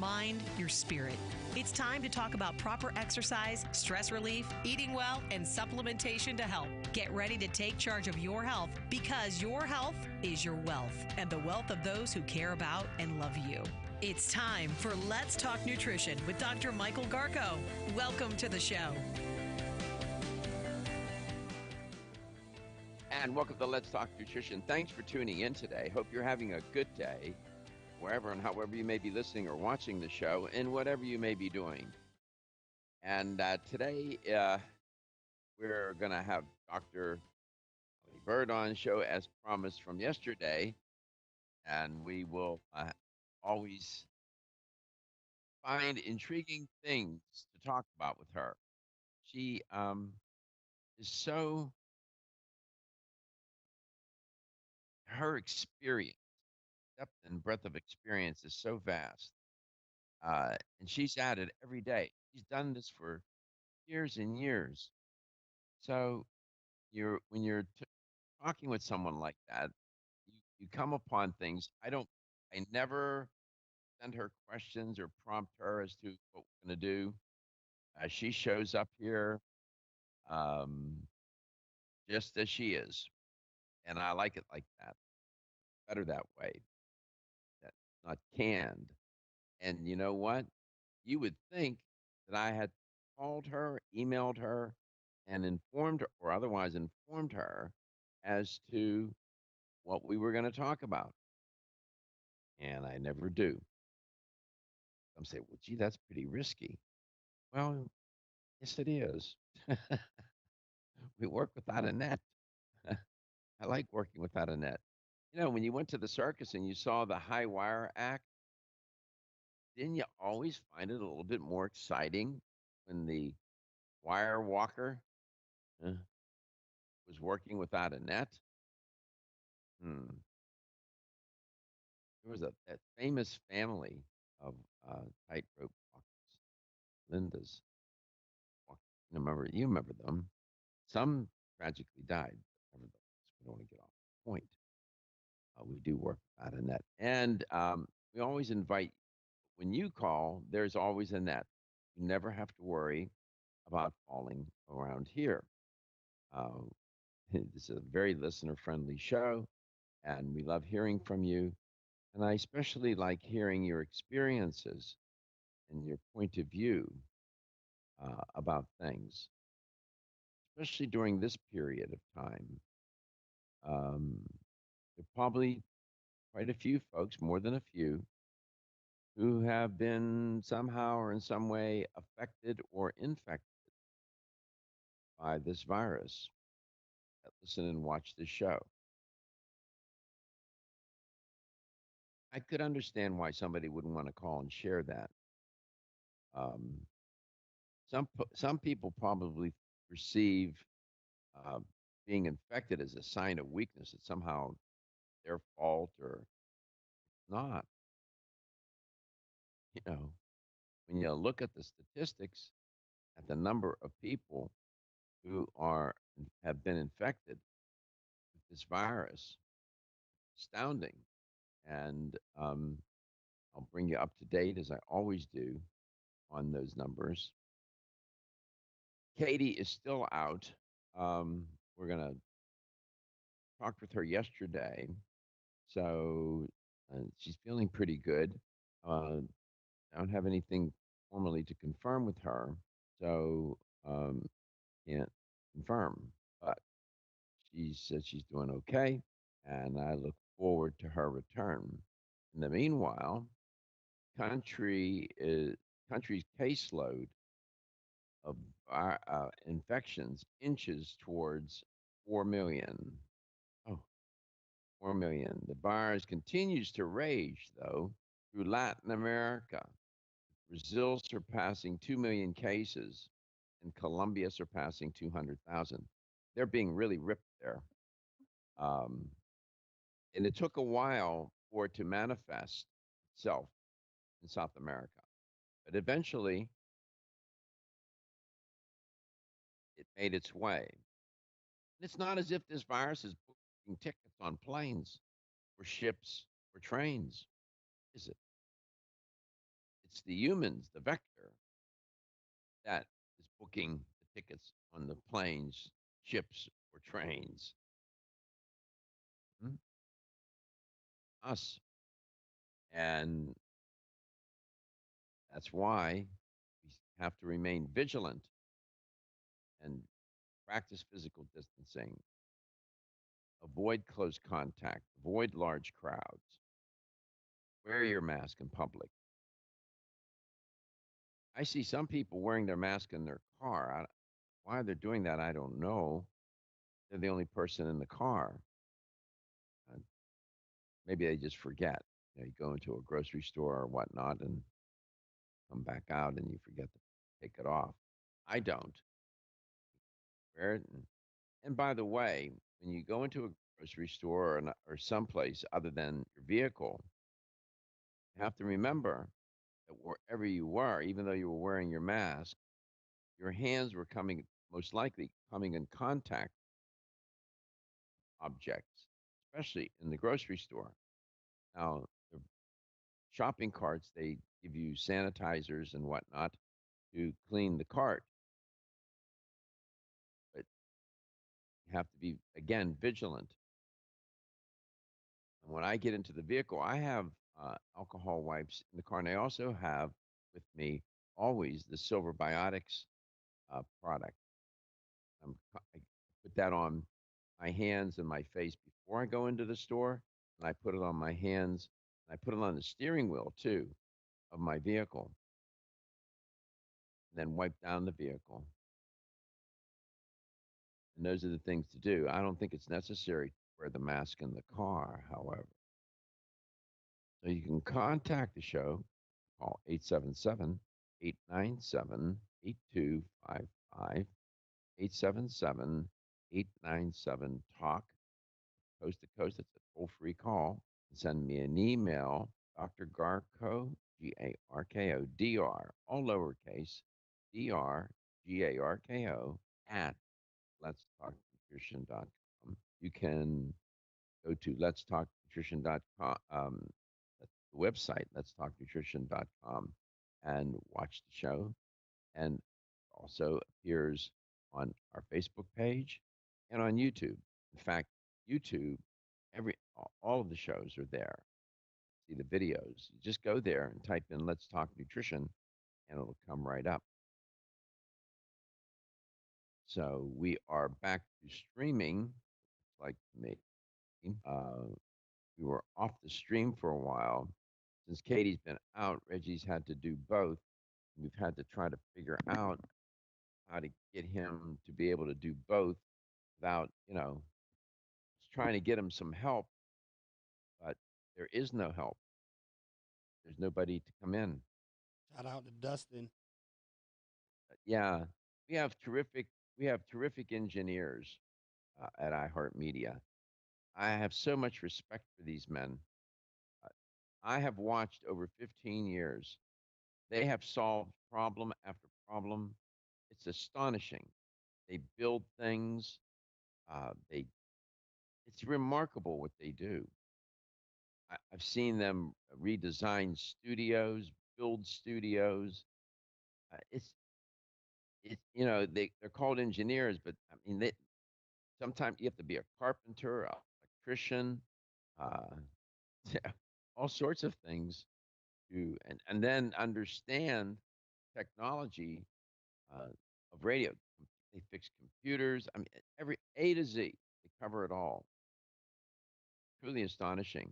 mind, your spirit. It's time to talk about proper exercise, stress relief, eating well, and supplementation to help. Get ready to take charge of your health because your health is your wealth and the wealth of those who care about and love you. It's time for Let's Talk Nutrition with Dr. Michael Garko. Welcome to the show. And welcome to Let's Talk Nutrition. Thanks for tuning in today. Hope you're having a good day, wherever and however you may be listening or watching the show, and whatever you may be doing. And today, we're going to have Dr. Holly Bird on the show as promised from yesterday. And we will always find intriguing things to talk about with her. She is so, her experience, depth and breadth of experience is so vast. And she's at it every day. She's done this for years and years. So when you're talking with someone like that, you come upon things. I never send her questions or prompt her as to what we're going to do. She shows up here um, just as she is. And I like it like that. Better that way. That's not canned. And you know what? You would think that I had called her, emailed her, and informed her, or otherwise informed her as to what we were going to talk about. And I never do. Some say, well, gee, that's pretty risky. Well, yes, it is. We work without a net. I like working without a net. You know, when you went to the circus and you saw the high wire act, didn't you always find it a little bit more exciting when the wire walker uh, was working without a net? Hmm. There was that famous family of tightrope walkers, Linda's. You remember them. Some tragically died, but nevertheless, we don't want to get off the point. We do work without a net. And we always invite, when you call, there's always a net. You never have to worry about falling around here. Uh, this is a very listener-friendly show, and we love hearing from you. And I especially like hearing your experiences and your point of view about things, especially during this period of time. There are probably quite a few folks, more than a few, who have been somehow or in some way affected or infected by this virus that listen and watch this show. I could understand why somebody wouldn't want to call and share that. Um, some people probably perceive uh, being infected as a sign of weakness. It's somehow their fault or not. You know, when you look at the statistics, at the number of people who have been infected with this virus, astounding. And I'll bring you up to date as I always do on those numbers. Katie is still out. We're going to talk with her yesterday. So she's feeling pretty good. I don't have anything formally to confirm with her. So can't confirm. But she said she's doing okay. And I look forward to her return. In the meanwhile, country's caseload of infections inches towards 4 million. Oh, 4 million. The virus continues to rage, though, through Latin America. Brazil surpassing 2 million cases and Colombia surpassing 200,000. They're being really ripped there. And it took a while for it to manifest itself in South America. But eventually, it made its way. And it's not as if this virus is booking tickets on planes or ships or trains, is it? It's the humans, the vector, that is booking the tickets on the planes, ships, or trains. Hmm? Us. And that's why we have to remain vigilant and practice physical distancing, avoid close contact, avoid large crowds, wear your mask in public. I see some people wearing their mask in their car. Why they're doing that, I don't know. They're the only person in the car. Uh, Maybe they just forget. You go into a grocery store or whatnot and come back out and you forget to take it off. I don't wear it. And by the way, when you go into a grocery store or someplace other than your vehicle, you have to remember that wherever you were, even though you were wearing your mask, your hands were most likely coming in contact with objects, especially in the grocery store. Now, the shopping carts, they give you sanitizers and whatnot to clean the cart, but you have to be, again, vigilant. And when I get into the vehicle, I have alcohol wipes in the car, and I also have with me always the Silver Biotics product. I put that on my hands and my face before I go into the store, and I put it on my hands, and I put it on the steering wheel too of my vehicle, and then wipe down the vehicle. And those are the things to do. I don't think it's necessary to wear the mask in the car, however. So you can contact the show, call 877-897-8255, 877-897-TALK, coast to coast. It's a toll-free call. Send me an email, Dr. Garko, Garko, all lowercase, Drgarko, at letstalknutrition.com. You can go to letstalknutrition.com, that's the website, letstalknutrition.com, and watch the show. And also appears on our Facebook page and on YouTube. In fact, YouTube, all of the shows are there. See the videos. You just go there and type in "Let's Talk Nutrition," and it'll come right up. So we are back to streaming. Like me, uh, we were off the stream for a while. Since Katie's been out, Reggie's had to do both. We've had to try to figure out how to get him to be able to do both without, trying to get him some help, but there is no help. There's nobody to come in. Shout out to Dustin. Yeah, we have terrific engineers at iHeartMedia. I have so much respect for these men. Uh, I have watched over 15 years. They have solved problem after problem. It's astonishing. They build things. They It's remarkable what they do. I've seen them redesign studios, build studios. It's they're called engineers, but I mean they sometimes you have to be a carpenter, a electrician, uh, all sorts of things to and then understand technology uh, of radio. They fix computers. I mean, every A to Z, they cover it all. Truly astonishing.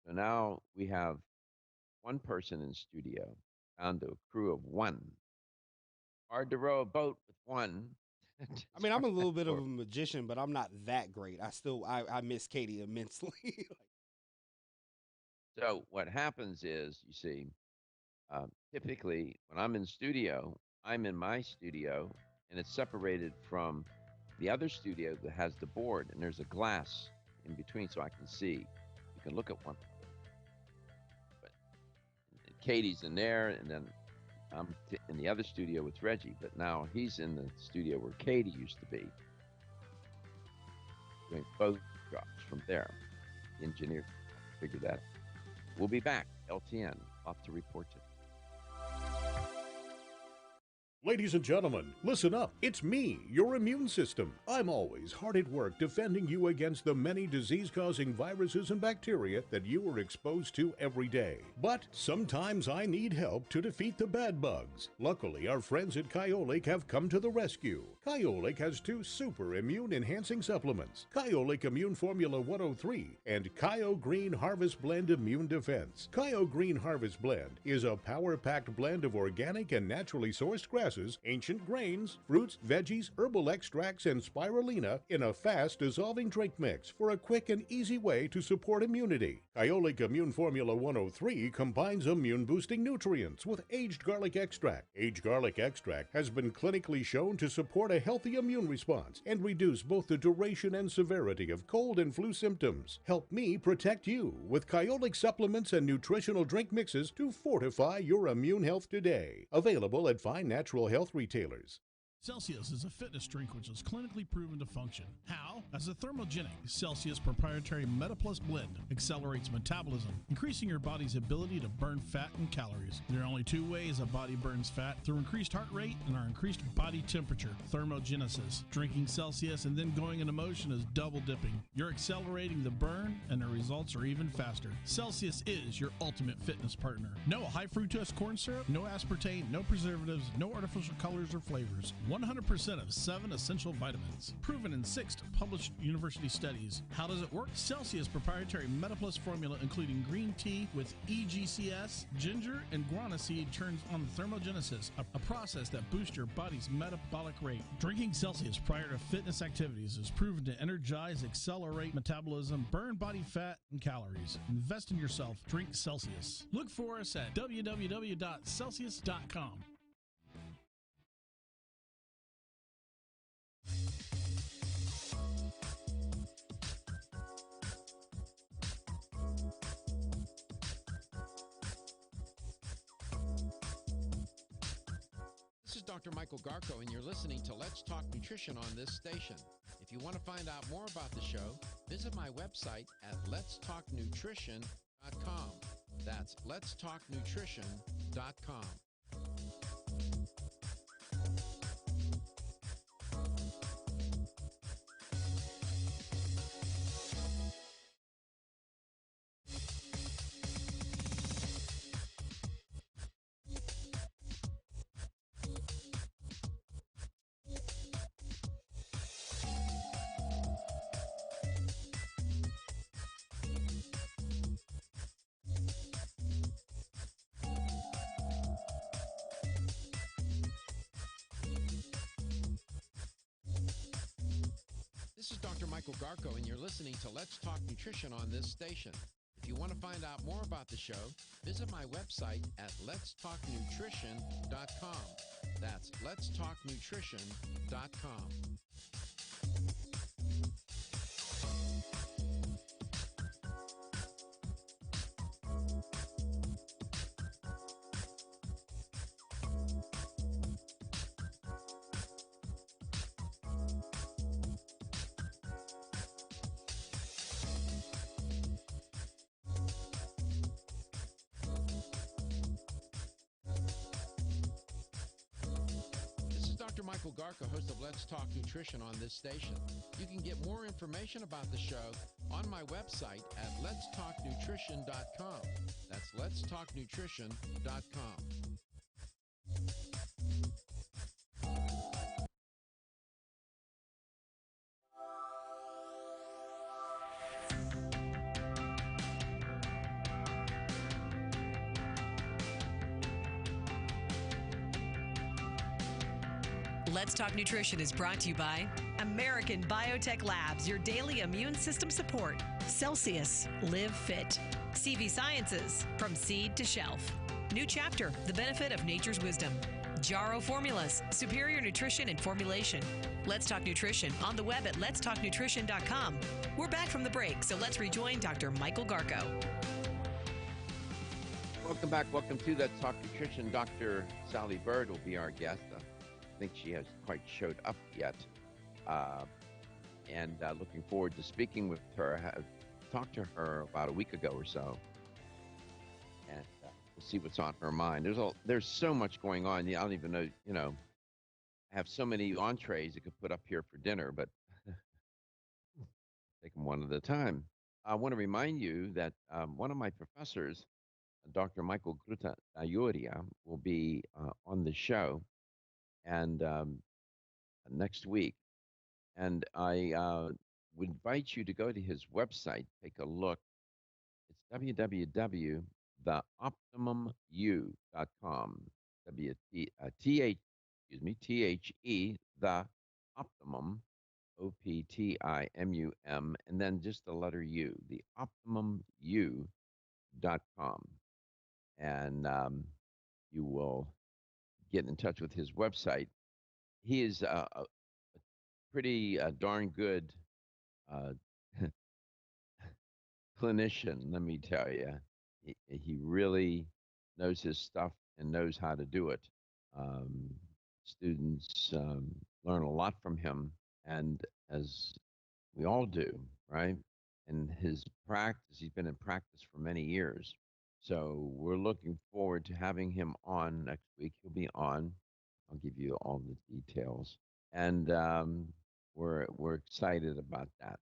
So now we have one person in studio, down to a crew of one. Hard to row a boat with one. I mean, I'm a little bit of a magician, but I'm not that great. I miss Katie immensely. So what happens is, you see, typically when I'm in studio, I'm in my studio, and it's separated from the other studio that has the board, and there's a glass in between, so I can see. You can look at one. But Katie's in there, and then I'm in the other studio with Reggie. But now he's in the studio where Katie used to be, doing both jobs from there. The engineer figured that. We'll be back. LTN, off to report to. Ladies and gentlemen, listen up. It's me, your immune system. I'm always hard at work defending you against the many disease-causing viruses and bacteria that you are exposed to every day. But sometimes I need help to defeat the bad bugs. Luckily, our friends at Kyolic have come to the rescue. Kyolic has 2 super immune-enhancing supplements, Kyolic Immune Formula 103 and Kyo Green Harvest Blend Immune Defense. Kyo Green Harvest Blend is a power-packed blend of organic and naturally sourced grasses, ancient grains, fruits, veggies, herbal extracts, and spirulina in a fast-dissolving drink mix for a quick and easy way to support immunity. Kyolic Immune Formula 103 combines immune-boosting nutrients with aged garlic extract. Aged garlic extract has been clinically shown to support a healthy immune response and reduce both the duration and severity of cold and flu symptoms. Help me protect you with Kyolic supplements and nutritional drink mixes to fortify your immune health today. Available at fine natural health retailers. Celsius is a fitness drink which is clinically proven to function. How? As a thermogenic, Celsius proprietary MetaPlus blend accelerates metabolism, increasing your body's ability to burn fat and calories. There are only 2 ways a body burns fat: through increased heart rate and our increased body temperature, thermogenesis. Drinking Celsius and then going into motion is double dipping. You're accelerating the burn and the results are even faster. Celsius is your ultimate fitness partner. No high fructose corn syrup, no aspartame, no preservatives, no artificial colors or flavors. 100% of 7 essential vitamins. Proven in 6 published university studies. How does it work? Celsius proprietary MetaPlus formula, including green tea with EGCS, ginger, and guarana seed, turns on thermogenesis, a process that boosts your body's metabolic rate. Drinking Celsius prior to fitness activities is proven to energize, accelerate metabolism, burn body fat and calories. Invest in yourself. Drink Celsius. Look for us at www.celsius.com. This is Dr. Michael Garko, and you're listening to Let's Talk Nutrition on this station. If you want to find out more about the show, visit my website at letstalknutrition.com. That's letstalknutrition.com. This is Dr. Michael Garko, and you're listening to Let's Talk Nutrition on this station. If you want to find out more about the show, visit my website at letstalknutrition.com. That's letstalknutrition.com. Dr. Michael Garko, host of Let's Talk Nutrition on this station. You can get more information about the show on my website at letstalknutrition.com. That's letstalknutrition.com. Let's Talk Nutrition is brought to you by American Biotech Labs, your daily immune system support. Celsius, Live Fit. CV Sciences, from seed to shelf. New chapter, the benefit of nature's wisdom. Jarrow Formulas, superior nutrition and formulation. Let's Talk Nutrition on the web at letstalknutrition.com. We're back from the break, so let's rejoin Dr. Michael Garko. Welcome back. Welcome to Let's Talk Nutrition. Dr. Sally Bird will be our guest. I think she hasn't quite showed up yet. And looking forward to speaking with her. I talked to her about a week ago or so. And we'll see what's on her mind. There's so much going on. I don't even know, have so many entrees I could put up here for dinner, but take them one at a time. I want to remind you that one of my professors, Dr. Michael Gruta Ayuria, will be on the show and next week. And I would invite you to go to his website, take a look. It's www.theoptimumu.com. Excuse me, THE, the optimum, OPTIMUM, and then just the letter U, the optimumu.com. And you will get in touch with his website. He is a pretty darn good uh, clinician, let me tell you. He really knows his stuff and knows how to do it. Um, Students learn a lot from him, and as we all do, right? And his practice, he's been in practice for many years. So we're looking forward to having him on next week. He'll be on. I'll give you all the details, and we're excited about that.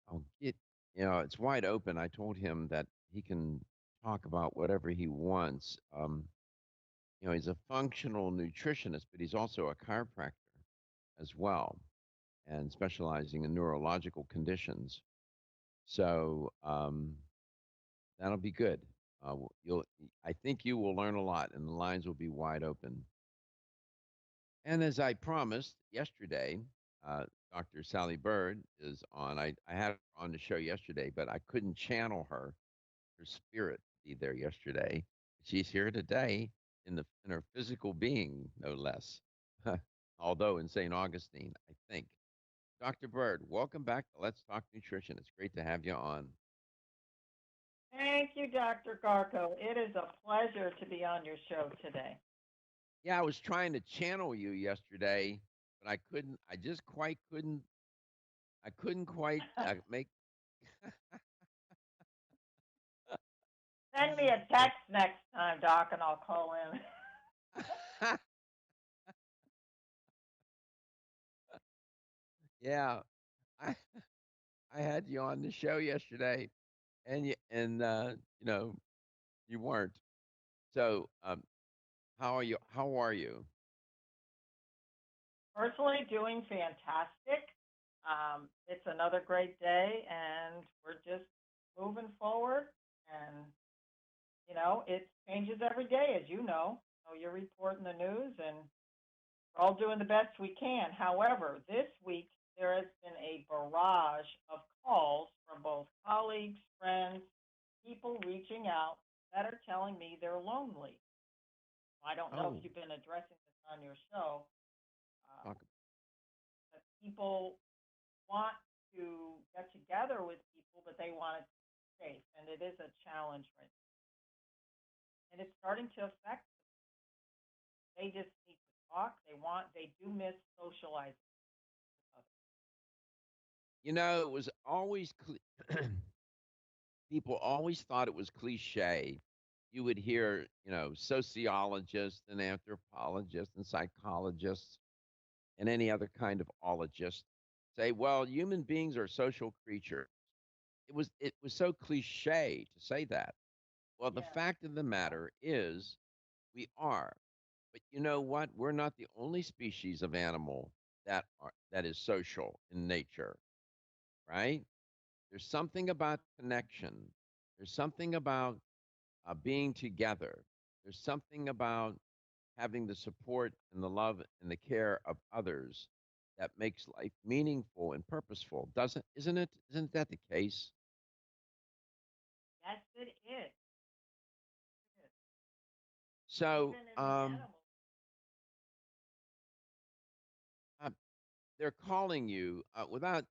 I'll get, it's wide open. I told him that he can talk about whatever he wants. He's a functional nutritionist, but he's also a chiropractor as well, and specializing in neurological conditions. So that'll be good. I think you will learn a lot, and the lines will be wide open. And as I promised yesterday, uh, Dr. Sally Bird is on. I had her on the show yesterday, but I couldn't channel her spirit to be there yesterday. She's here today in her physical being, no less. Although in St. Augustine, I think. Dr. Bird, welcome back to Let's Talk Nutrition. It's great to have you on. Thank you, Dr. Garko. It is a pleasure to be on your show today. Yeah, I was trying to channel you yesterday, but I couldn't. I just quite couldn't. I couldn't quite make. Send me a text next time, Doc, and I'll call in. Yeah, I I had you on the show yesterday, and you weren't. So, how are you? How are you? Personally, doing fantastic. It's another great day, and we're just moving forward. And, it changes every day, as you know. So you're reporting the news, and we're all doing the best we can. However, this week, there has been a barrage of calls from both colleagues, friends, people reaching out that are telling me they're lonely. I don't know Oh, if you've been addressing this on your show, um, talk. but people want to get together with people, but they want it to be safe, and it is a challenge right now. And it's starting to affect them. They just need to talk. They do miss socializing with others. It was always people always thought it was cliche. You would hear, sociologists and anthropologists and psychologists and any other kind of ologist say, well, human beings are social creatures. It was so cliche to say that. Well, the Yeah, fact of the yeah, matter is we are. But you know what? We're not the only species of animal that is social in nature, right? There's something about connection. There's something about being together. There's something about having the support and the love and the care of others that makes life meaningful and purposeful. Doesn't isn't it? Isn't that the case? yes, it is. It is. So Even in the animals. uh, they're calling you without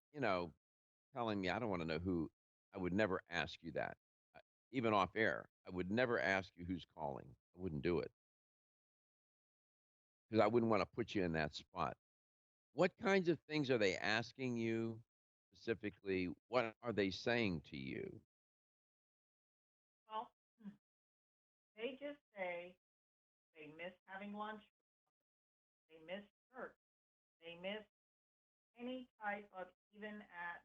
telling me. I don't want to know who. I would never ask you that, even off air. I would never ask you who's calling. I wouldn't do it because I wouldn't want to put you in that spot. What kinds of things are they asking you specifically? What are they saying to you? Well, they just say they miss having lunch. They miss church. They miss any type of, even at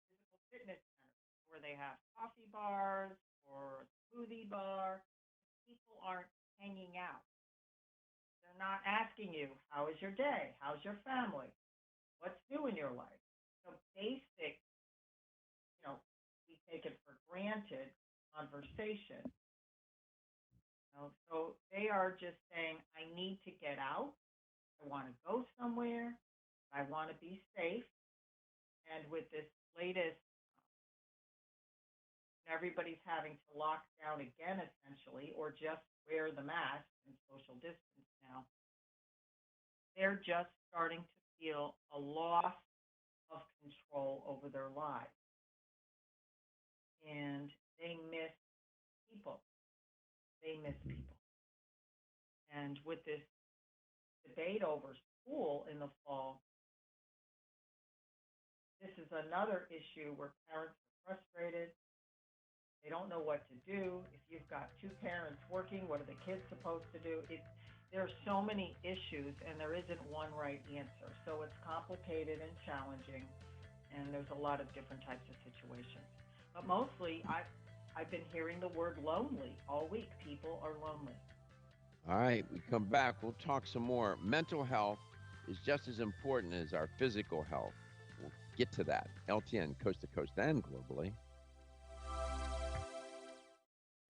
physical fitness centers where they have coffee bars or a smoothie bar. People aren't hanging out. They're not asking you, how is your day? How's your family? What's new in your life? So basic, we take it for granted conversation. So they are just saying, I need to get out. I want to go somewhere. I want to be safe. And with this latest, everybody's having to lock down again, essentially, or just wear the mask and social distance now. They're just starting to feel a loss of control over their lives. And they miss people. They miss people. And with this debate over school in the fall, this is another issue where parents are frustrated. They don't know what to do. If you've got two parents working, what are the kids supposed to do? There are so many issues, and there isn't one right answer. So it's complicated and challenging, and there's a lot of different types of situations. But mostly, I've been hearing the word lonely all week. People are lonely. All right, we come back. We'll talk some more. Mental health is just as important as our physical health. We'll get to that. LTN, coast to coast and globally.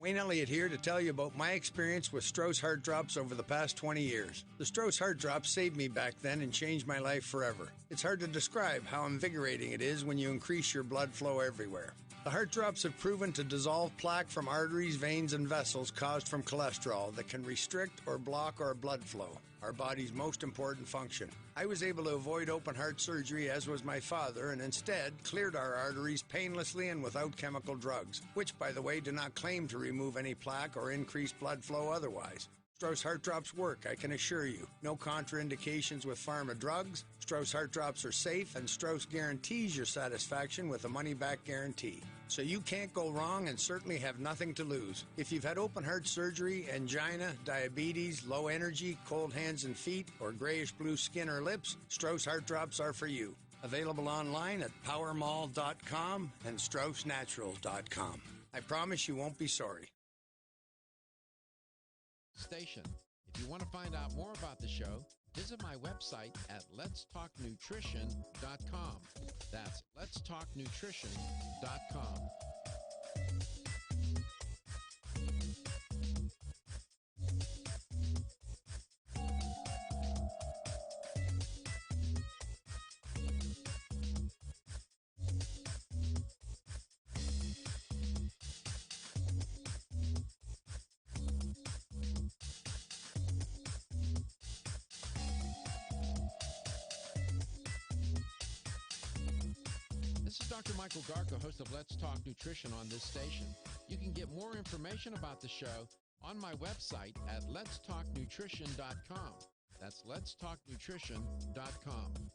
Wayne Elliott here to tell you about my experience with Strauss Heart Drops over the past 20 years. The Strauss Heart Drops saved me back then and changed my life forever. It's hard to describe how invigorating it is when you increase your blood flow everywhere. The Heart Drops have proven to dissolve plaque from arteries, veins, and vessels caused from cholesterol that can restrict or block our blood flow, our body's most important function. I was able to avoid open heart surgery, as was my father, and instead cleared our arteries painlessly and without chemical drugs, which, by the way, do not claim to remove any plaque or increase blood flow otherwise. Strauss Heart Drops work, I can assure you. No contraindications with pharma drugs. Strauss Heart Drops are safe, and Strauss guarantees your satisfaction with a money-back guarantee. So you can't go wrong and certainly have nothing to lose. If you've had open heart surgery, angina, diabetes, low energy, cold hands and feet, or grayish-blue skin or lips, Strauss Heart Drops are for you. Available online at powermall.com and straussnaturals.com. I promise you won't be sorry. Station. If you want to find out more about the show, visit my website at letstalknutrition.com. That's letstalknutrition.com. This is Dr. Michael Garko, host of Let's Talk Nutrition on this station. You can get more information about the show on my website at letstalknutrition.com. That's letstalknutrition.com.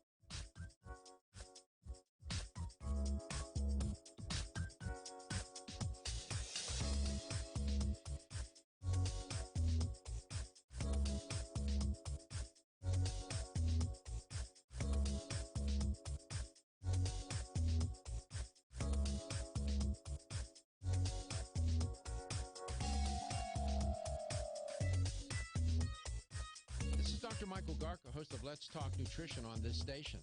This is Dr. Michael Garko, host of Let's Talk Nutrition on this station.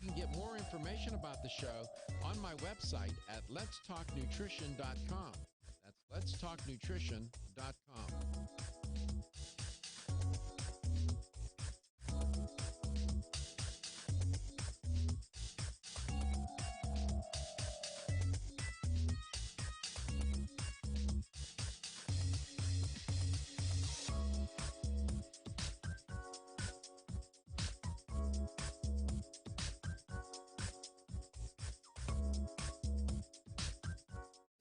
You can get more information about the show on my website at letstalknutrition.com. That's letstalknutrition.com.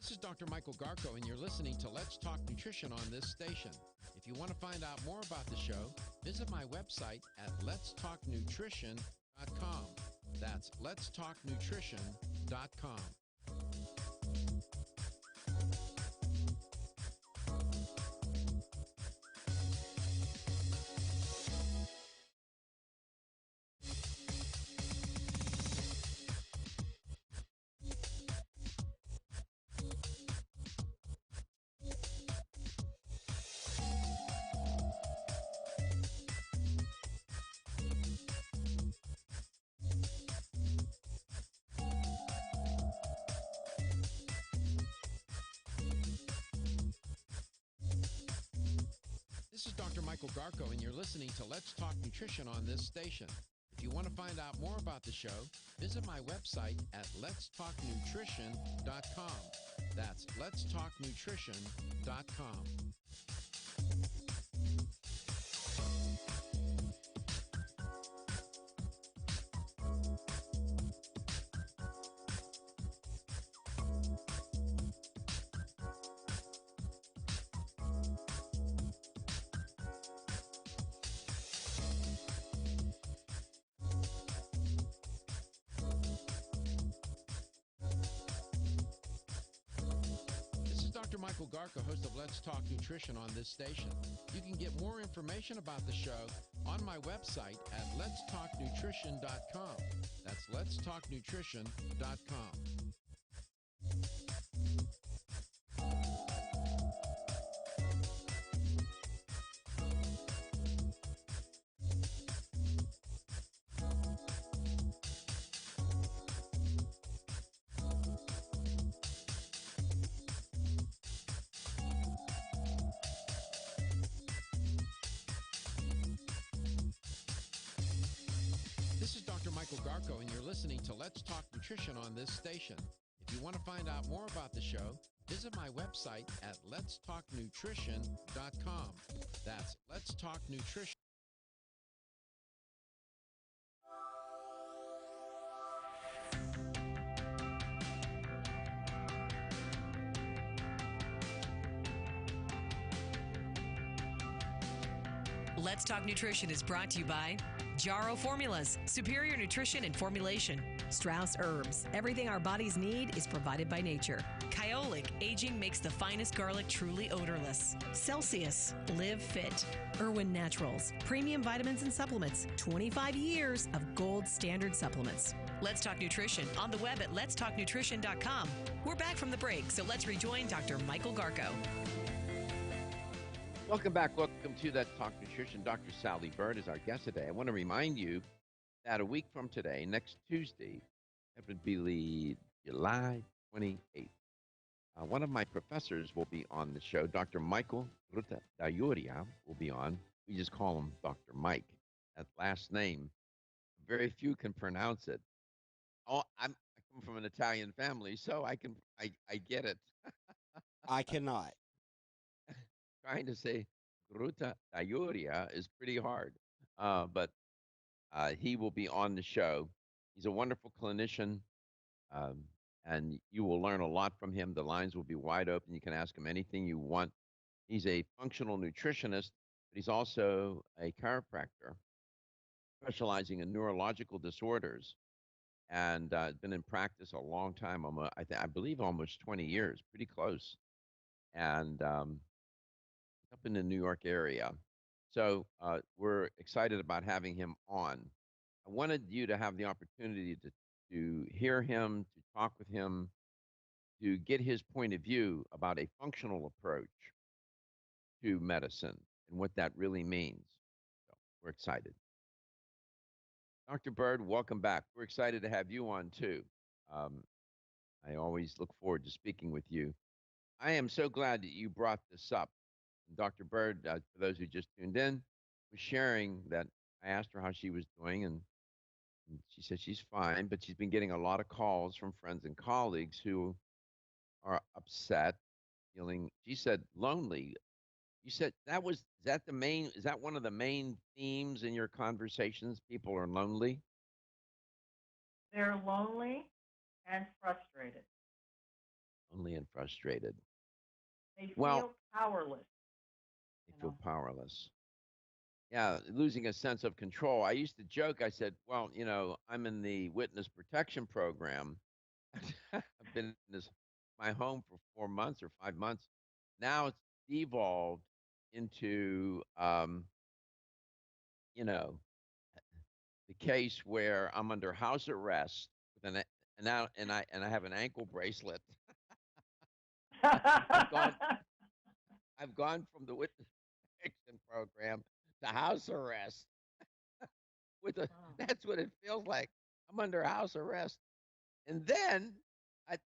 This is Dr. Michael Garko, and you're listening to Let's Talk Nutrition on this station. If you want to find out more about the show, visit my website at letstalknutrition.com. That's letstalknutrition.com. This is Dr. Michael Garko, and you're listening to Let's Talk Nutrition on this station. If you want to find out more about the show, visit my website at letstalknutrition.com. That's letstalknutrition.com. This is Dr. Michael Garko, host of Let's Talk Nutrition on this station. You can get more information about the show on my website at letstalknutrition.com. That's letstalknutrition.com. This is Dr. Michael Garko, and you're listening to Let's Talk Nutrition on this station. If you want to find out more about the show, visit my website at letstalknutrition.com. That's Let's Talk Nutrition. Let's Talk Nutrition is brought to you by Jarrow Formulas, superior nutrition and formulation. Strauss Herbs, everything our bodies need is provided by nature. Kyolic, aging makes the finest garlic truly odorless. Celsius, live fit. Irwin Naturals, premium vitamins and supplements. 25 years of gold standard supplements. Let's Talk Nutrition on the web at letstalknutrition.com. We're back from the break, so let's rejoin Dr. Michael Garko. Welcome back. Welcome to That Talk Nutrition. Dr. Sally Bird is our guest today. I want to remind you that a week from today, next Tuesday, it would be July 28th, one of my professors will be on the show. Dr. Michael Ruta Dayuria will be on. We just call him Dr. Mike. That last name, very few can pronounce it. I come from an Italian family, so I get it. I cannot. Trying to say Gruta Dayuria is pretty hard, but he will be on the show. He's a wonderful clinician, and you will learn a lot from him. The lines will be wide open. You can ask him anything you want. He's a functional nutritionist, but he's also a chiropractor specializing in neurological disorders, and been in practice a long time, I believe almost 20 years, pretty close, and up in the New York area. So we're excited about having him on. I wanted you to have the opportunity to hear him, to talk with him, to get his point of view about a functional approach to medicine and what that really means. So we're excited. Dr. Bird, welcome back. We're excited to have you on too. I always look forward to speaking with you. I am so glad that you brought this up. Dr. Bird, for those who just tuned in, was sharing that I asked her how she was doing, and she said she's fine, but she's been getting a lot of calls from friends and colleagues who are upset, feeling, she said, lonely. You said is that one of the main themes in your conversations? People are lonely? They're lonely and frustrated. Lonely and frustrated. They Well, feel powerless. They feel powerless. Yeah, losing a sense of control. I used to joke, I said, well, I'm in the witness protection program. I've been in my home for 4 months or 5 months. Now it's devolved into, the case where I'm under house arrest with and I have an ankle bracelet. I've gone from the witness protection program to house arrest. That's what it feels like. I'm under house arrest. And then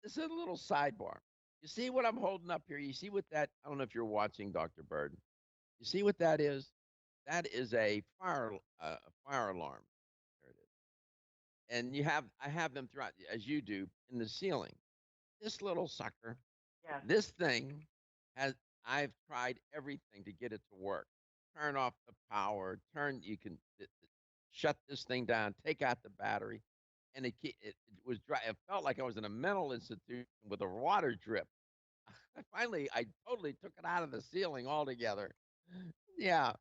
this is a little sidebar. You see what I'm holding up here? You see what that? I don't know if you're watching, Dr. Bird. You see what that is? That is a fire alarm. There it is. And I have them throughout, as you do, in the ceiling. This little sucker, Yes. this thing has. I've tried everything to get it to work. Turn off the power. You can shut this thing down. Take out the battery, and it was dry. It felt like I was in a mental institution with a water drip. Finally, I totally took it out of the ceiling altogether. Yeah.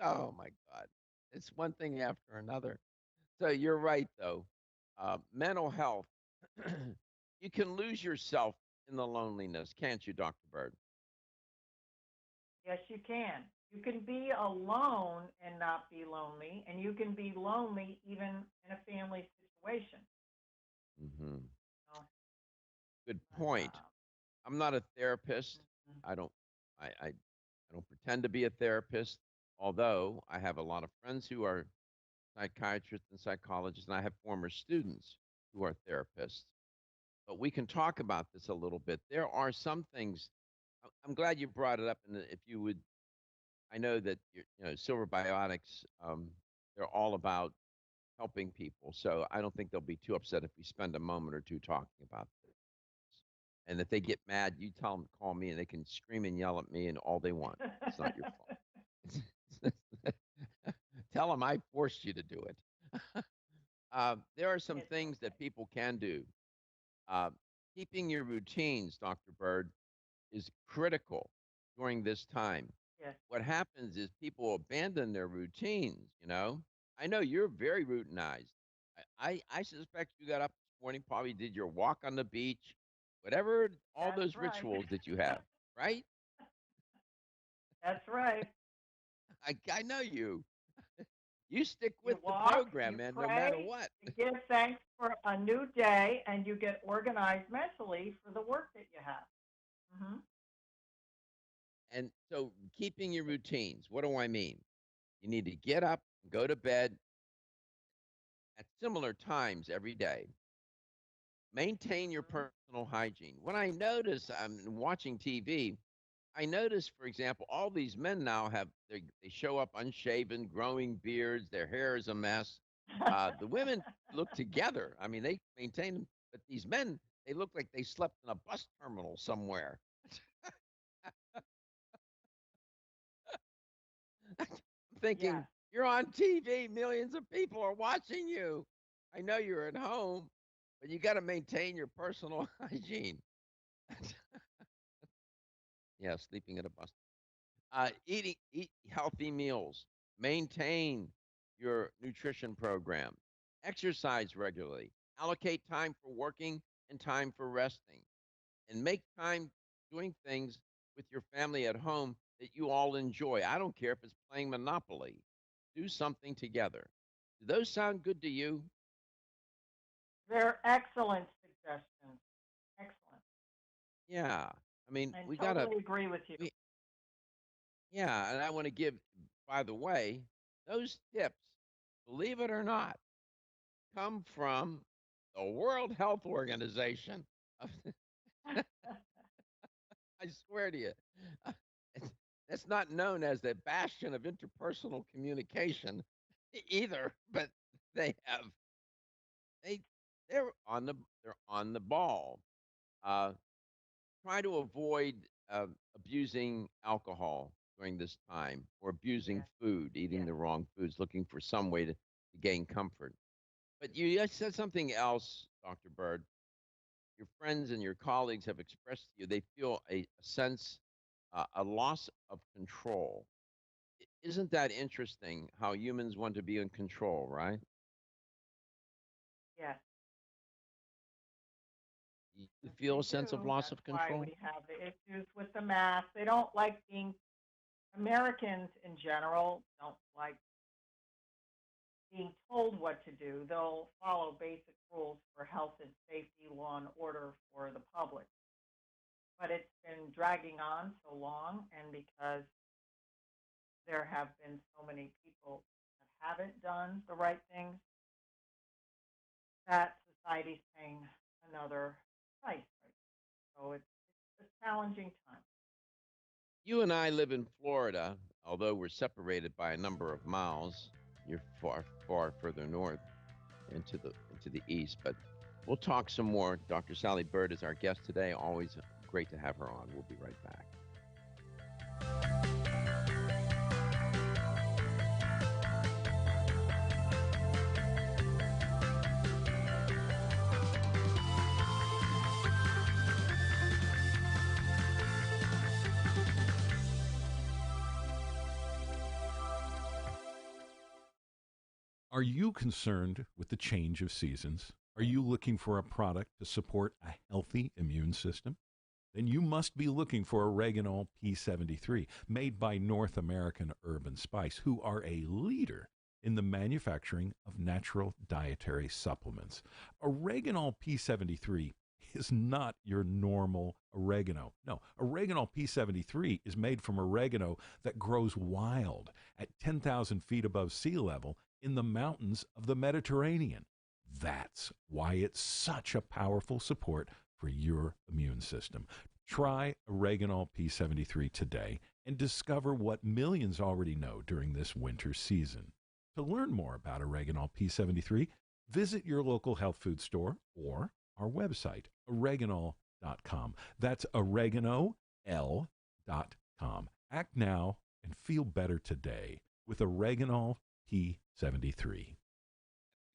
Oh my God. It's one thing after another. So you're right, though. Mental health, you can lose yourself in the loneliness, can't you, Dr. Bird? Yes, you can. You can be alone and not be lonely, and you can be lonely even in a family situation. Hmm. So, Good point. uh, I'm not a therapist. mhm. I don't. I don't pretend to be a therapist. Although I have a lot of friends who are psychiatrists and psychologists, and I have former students who are therapists. But we can talk about this a little bit. There are some things. I'm glad you brought it up, and if you would, I know that Silver Biotics. They're all about helping people, so I don't think they'll be too upset if we spend a moment or two talking about this. And if they get mad, you tell them to call me, and they can scream and yell at me and all they want. It's not your fault. Tell them I forced you to do it. There are some It's things okay. that people can do. Uh, Keeping your routines, Dr. Bird, is critical during this time. Yes. What happens is people abandon their routines, you know? I know you're very routinized. I suspect you got up this morning, probably did your walk on the beach, whatever, all That's those right. rituals that you have, right? That's right. I know you. You stick You with the walk, program, you man, no matter pray, what. you give thanks for a new day, and you get organized mentally for the work that you have. Hmm. And so keeping your routines, what do I mean? You need to get up, go to bed at similar times every day. Maintain your Hmm. personal hygiene. When I notice I'm watching TV, I notice, for example, all these men now they show up unshaven, growing beards, their hair is a mess. The women look together. I mean, they maintain them, but these men, they look like they slept in a bus terminal somewhere. I'm thinking, Yes. you're on TV, millions of people are watching you. I know you're at home, but you got to maintain your personal hygiene. Yeah, sleeping at a bus. Eat healthy meals. Maintain your nutrition program. Exercise regularly. Allocate time for working and time for resting. And make time doing things with your family at home that you all enjoy. I don't care if it's playing Monopoly. Do something together. Do those sound good to you? They're excellent suggestions. Excellent. Yeah. I mean, I we got to, totally agree with you. we, yeah. And I want to give, by the way, those tips, believe it or not, come from the World Health Organization. I swear to you. It's, that's not known as the bastion of interpersonal communication either, but they have they they're on the ball. Uh, Try to avoid abusing alcohol during this time or abusing Yes. food, eating Yes. the wrong foods, looking for some way to gain comfort. But you just said something else, Dr. Bird. Your friends and your colleagues have expressed to you they feel a sense, a loss of control. Isn't that interesting how humans want to be in control, right? Yes. You Yes, feel they a sense of do. loss That's of why control? we have the issues with the mask. They don't like being, Americans in general don't like being told what to do. They'll follow basic rules for health and safety, law and order for the public. But it's been dragging on so long, and because there have been so many people that haven't done the right things, that society's paying another price. Right? So it's a challenging time. You and I live in Florida, although we're separated by a number of miles. You're far, far further north into the east, but we'll talk some more. Dr. Sally Bird is our guest today. Always great to have her on. We'll be right back. Are you concerned with the change of seasons? Are you looking for a product to support a healthy immune system? Then you must be looking for Oreganol P73, made by North American Herb & Spice, who are a leader in the manufacturing of natural dietary supplements. Oreganol P73 is not your normal oregano. No, Oreganol P73 is made from oregano that grows wild at 10,000 feet above sea level in the mountains of the Mediterranean. That's why it's such a powerful support for your immune system. Try Oreganol P73 today and discover what millions already know during this winter season. To learn more about Oreganol P73, visit your local health food store or our website, oreganol.com. That's oreganol.com. Act now and feel better today with Oreganol P73.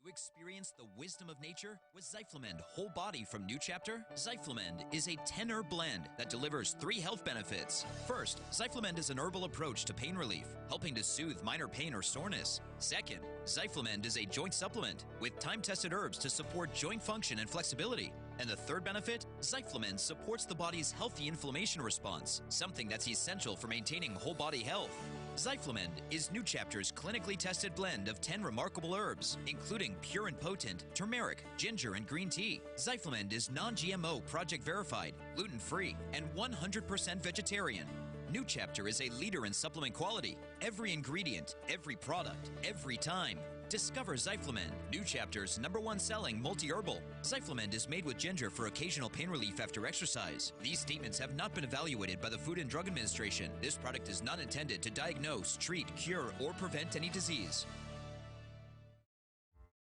You experience the wisdom of nature with Zyflamend Whole Body from New Chapter? Zyflamend is a 10-herb blend that delivers 3 health benefits. First, Zyflamend is an herbal approach to pain relief, helping to soothe minor pain or soreness. Second, Zyflamend is a joint supplement with time-tested herbs to support joint function and flexibility. And the third benefit, Zyflamend supports the body's healthy inflammation response, something that's essential for maintaining whole body health. Zyflamend is New Chapter's clinically tested blend of 10 remarkable herbs, including pure and potent turmeric, ginger, and green tea. Zyflamend is non-GMO, project verified, gluten-free, and 100% vegetarian. New Chapter is a leader in supplement quality. Every ingredient, every product, every time. Discover Zyflamend, New Chapter's #1 selling multi-herbal. Zyflamend is made with ginger for occasional pain relief after exercise. These statements have not been evaluated by the Food and Drug Administration. This product is not intended to diagnose, treat, cure, or prevent any disease.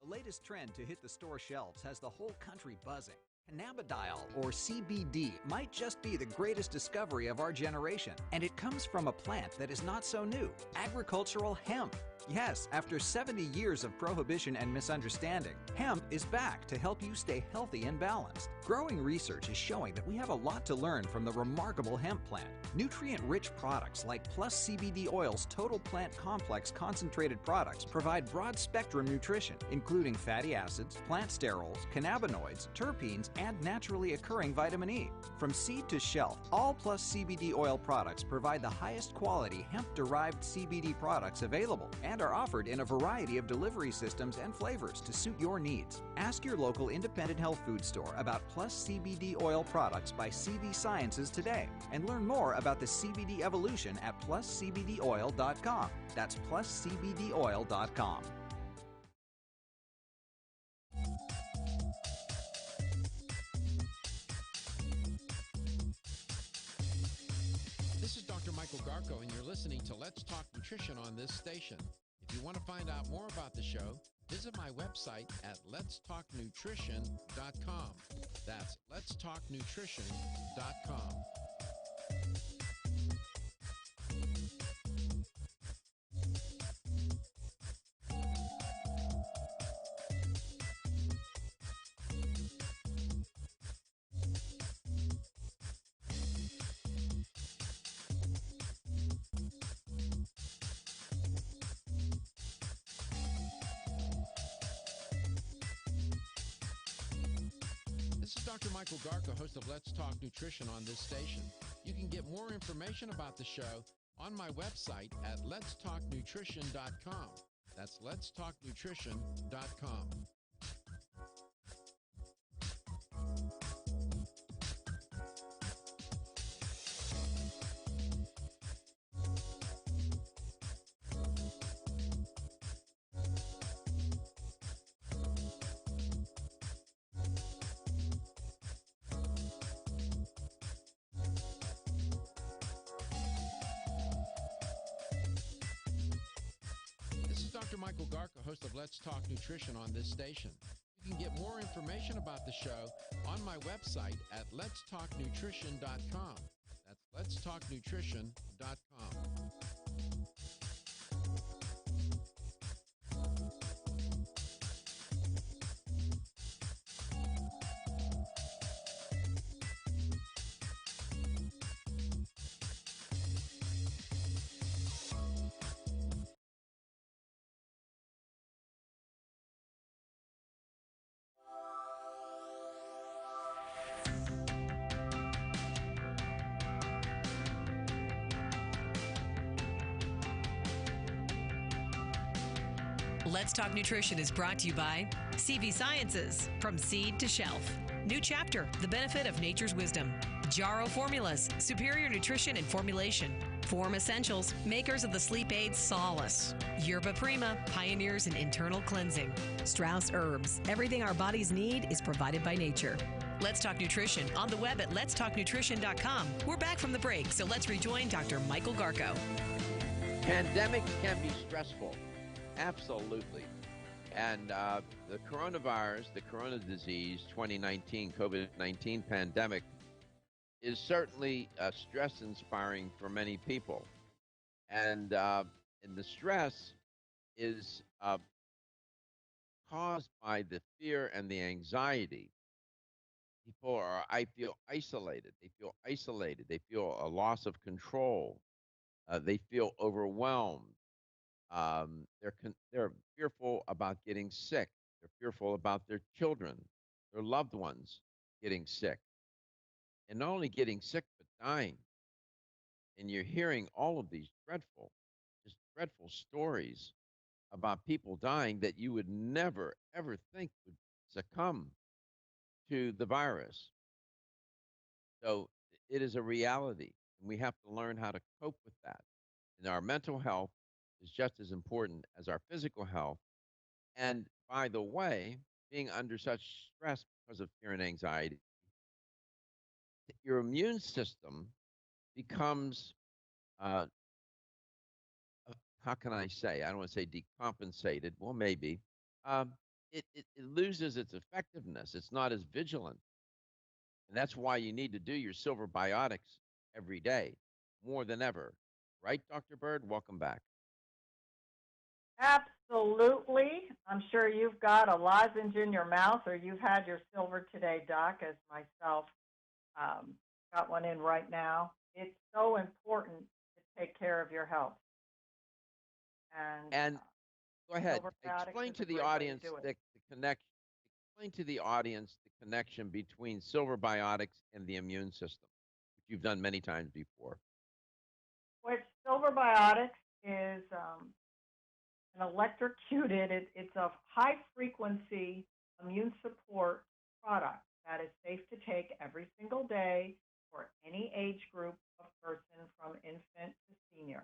The latest trend to hit the store shelves has the whole country buzzing. Cannabidiol, or CBD, might just be the greatest discovery of our generation, and it comes from a plant that is not so new, agricultural hemp. Yes, after 70 years of prohibition and misunderstanding, hemp is back to help you stay healthy and balanced. Growing research is showing that we have a lot to learn from the remarkable hemp plant. Nutrient-rich products like Plus CBD Oil's Total Plant Complex concentrated products provide broad-spectrum nutrition, including fatty acids, plant sterols, cannabinoids, terpenes, and naturally occurring vitamin E. From seed to shelf, all Plus CBD Oil products provide the highest quality hemp-derived CBD products available and are offered in a variety of delivery systems and flavors to suit your needs. Ask your local independent health food store about Plus CBD Oil products by CV Sciences today and learn more about the CBD evolution at pluscbdoil.com. That's pluscbdoil.com. This is Dr. Michael Garko, and you're listening to Let's Talk Nutrition on this station. If you want to find out more about the show, visit my website at letstalknutrition.com. That's letstalknutrition.com. This is Dr. Michael Garko, host of Let's Talk Nutrition on this station. You can get more information about the show on my website at letstalknutrition.com. That's letstalknutrition.com. Dr. Michael Garca, host of Let's Talk Nutrition on this station. You can get more information about the show on my website at letstalknutrition.com. That's letstalknutrition.com. Let's Talk Nutrition is brought to you by CV Sciences, from seed to shelf. New Chapter, the benefit of nature's wisdom. Jarrow Formulas, superior nutrition and formulation. Form Essentials, makers of the sleep aid Solace. Yerba Prima, pioneers in internal cleansing. Strauss Herbs, everything our bodies need is provided by nature. Let's Talk Nutrition on the web at letstalknutrition.com. We're back from the break, so let's rejoin Dr. Michael Garco. Pandemics can be stressful. Absolutely. And the coronavirus, the corona disease, 2019 COVID-19 pandemic is certainly stress-inspiring for many people. And the stress is caused by the fear and the anxiety. People are, I feel isolated. They feel isolated. They feel a loss of control. They feel overwhelmed. They're fearful about getting sick. They're fearful about their children, their loved ones getting sick. And not only getting sick, but dying. And you're hearing all of these just dreadful stories about people dying that you would never, ever think would succumb to the virus. So it is a reality, and we have to learn how to cope with that. And our mental health is just as important as our physical health. And by the way, being under such stress because of fear and anxiety, your immune system becomes, how can I say? I don't want to say decompensated. Well, maybe. It loses its effectiveness. It's not as vigilant. And that's why you need to do your silver biotics every day, more than ever. Right, Dr. Bird? Welcome back. Absolutely. I'm sure you've got a lozenge in your mouth, or you've had your silver today, Doc, as myself. Got one in right now. It's so important to take care of your health. And go ahead. Explain to the audience the connection. Explain to the audience the connection between silver biotics and the immune system, which you've done many times before. Which silver biotics is an electrocuted. It's a high frequency immune support product that is safe to take every single day for any age group of person from infant to senior.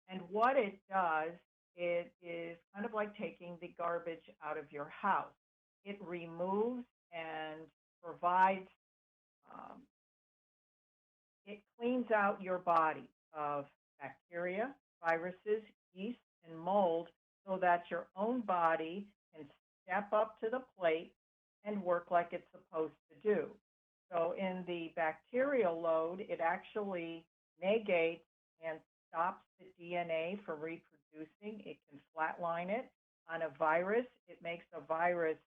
And what it does, it is kind of like taking the garbage out of your house. It removes and provides, it cleans out your body of bacteria, viruses, yeast, and mold so that your own body can step up to the plate and work like it's supposed to do. So in the bacterial load, it actually negates and stops the DNA from reproducing. It can flatline it. On a virus, it makes a virus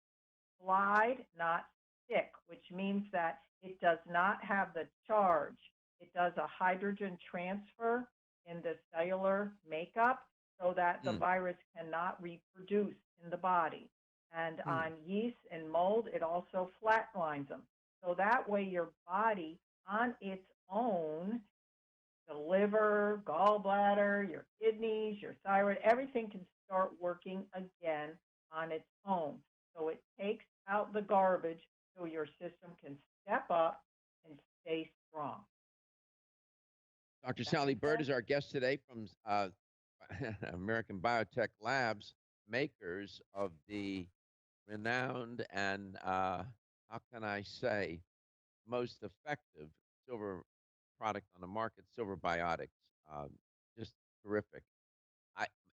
slide, not stick, which means that it does not have the charge. It does a hydrogen transfer in the cellular makeup so that the virus cannot reproduce in the body. And on yeast and mold, it also flatlines them. So that way your body on its own, the liver, gallbladder, your kidneys, your thyroid, everything can start working again on its own. So it takes out the garbage so your system can step up and stay strong. Dr. Sally Bird is our guest today from American Biotech Labs, makers of the renowned and, how can I say, most effective silver product on the market, Silver Biotics. Just terrific.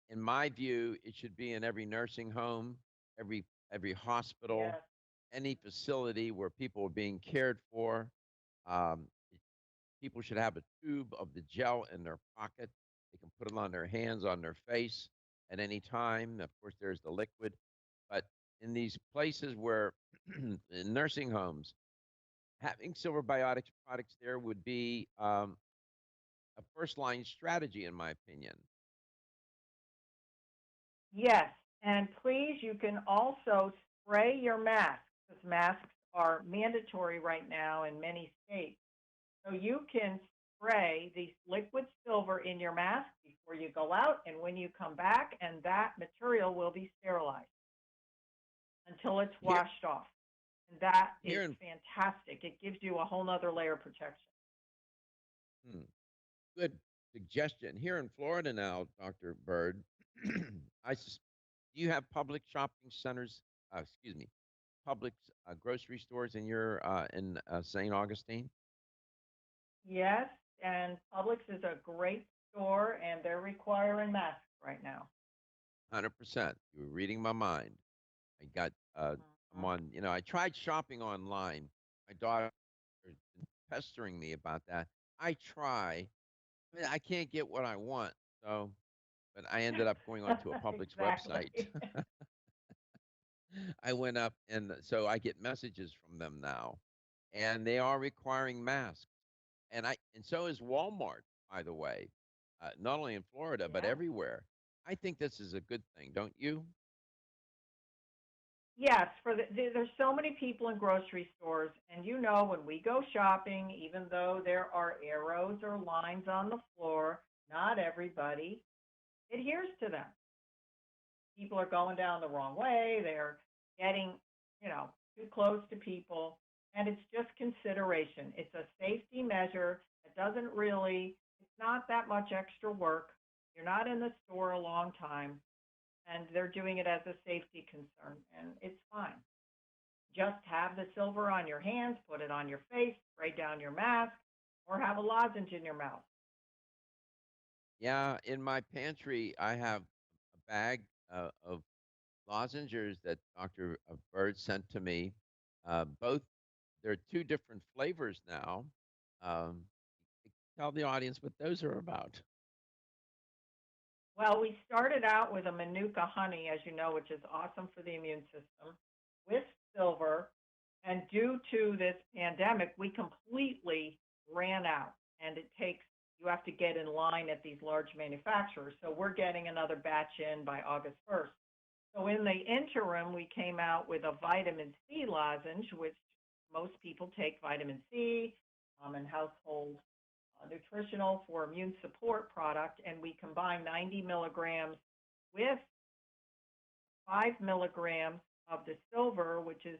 In in my view, it should be in every nursing home, every hospital, Yes. any facility where people are being cared for. Um, People should have a tube of the gel in their pocket. They can put it on their hands, on their face at any time. Of course, there's the liquid. But in these places where, in nursing homes, having Silver Biotics products there would be a first line strategy, in my opinion. Yes, and please, you can also spray your mask because masks are mandatory right now in many states. So you can spray the liquid silver in your mask before you go out and when you come back, and that material will be sterilized until it's Here, washed off. And that here is in fantastic. It gives you a whole nother layer of protection. hmm, good suggestion. Here in Florida now, Dr. Bird, do you have public shopping centers? Excuse me, public grocery stores in your in St. Augustine? Yes, and Publix is a great store, and they're requiring masks right now. 100%. You were reading my mind. I got, I'm Mhm. on, I tried shopping online. My daughter is pestering me about that. I try, I can't get what I want. So, but I ended up going onto a Publix Exactly. website. I went up and so I get messages from them now, and they are requiring masks. And so is Walmart, by the way, not only in Florida but Yeah. everywhere. I think this is a good thing, don't you? Yes, there's so many people in grocery stores, and when we go shopping, even though there are arrows or lines on the floor, not everybody adheres to them. People are going down the wrong way. They're getting, too close to people, and it's just consideration. It's a safety measure. It doesn't really, it's not that much extra work. You're not in the store a long time, and they're doing it as a safety concern, and it's fine. Just have the silver on your hands, put it on your face, spray down your mask, or have a lozenge in your mouth. Yeah, in my pantry, I have a bag of lozenges that Dr. Bird sent to me. Both, there are two different flavors now. Um, Tell the audience what those are about. Well, we started out with a Manuka honey, as you know, which is awesome for the immune system, with silver. And due to this pandemic, we completely ran out. And you have to get in line at these large manufacturers. So we're getting another batch in by August 1st. So in the interim, we came out with a vitamin C lozenge, which most people take vitamin C and household nutritional for immune support product, and we combine 90 milligrams with 5 milligrams of the silver, which is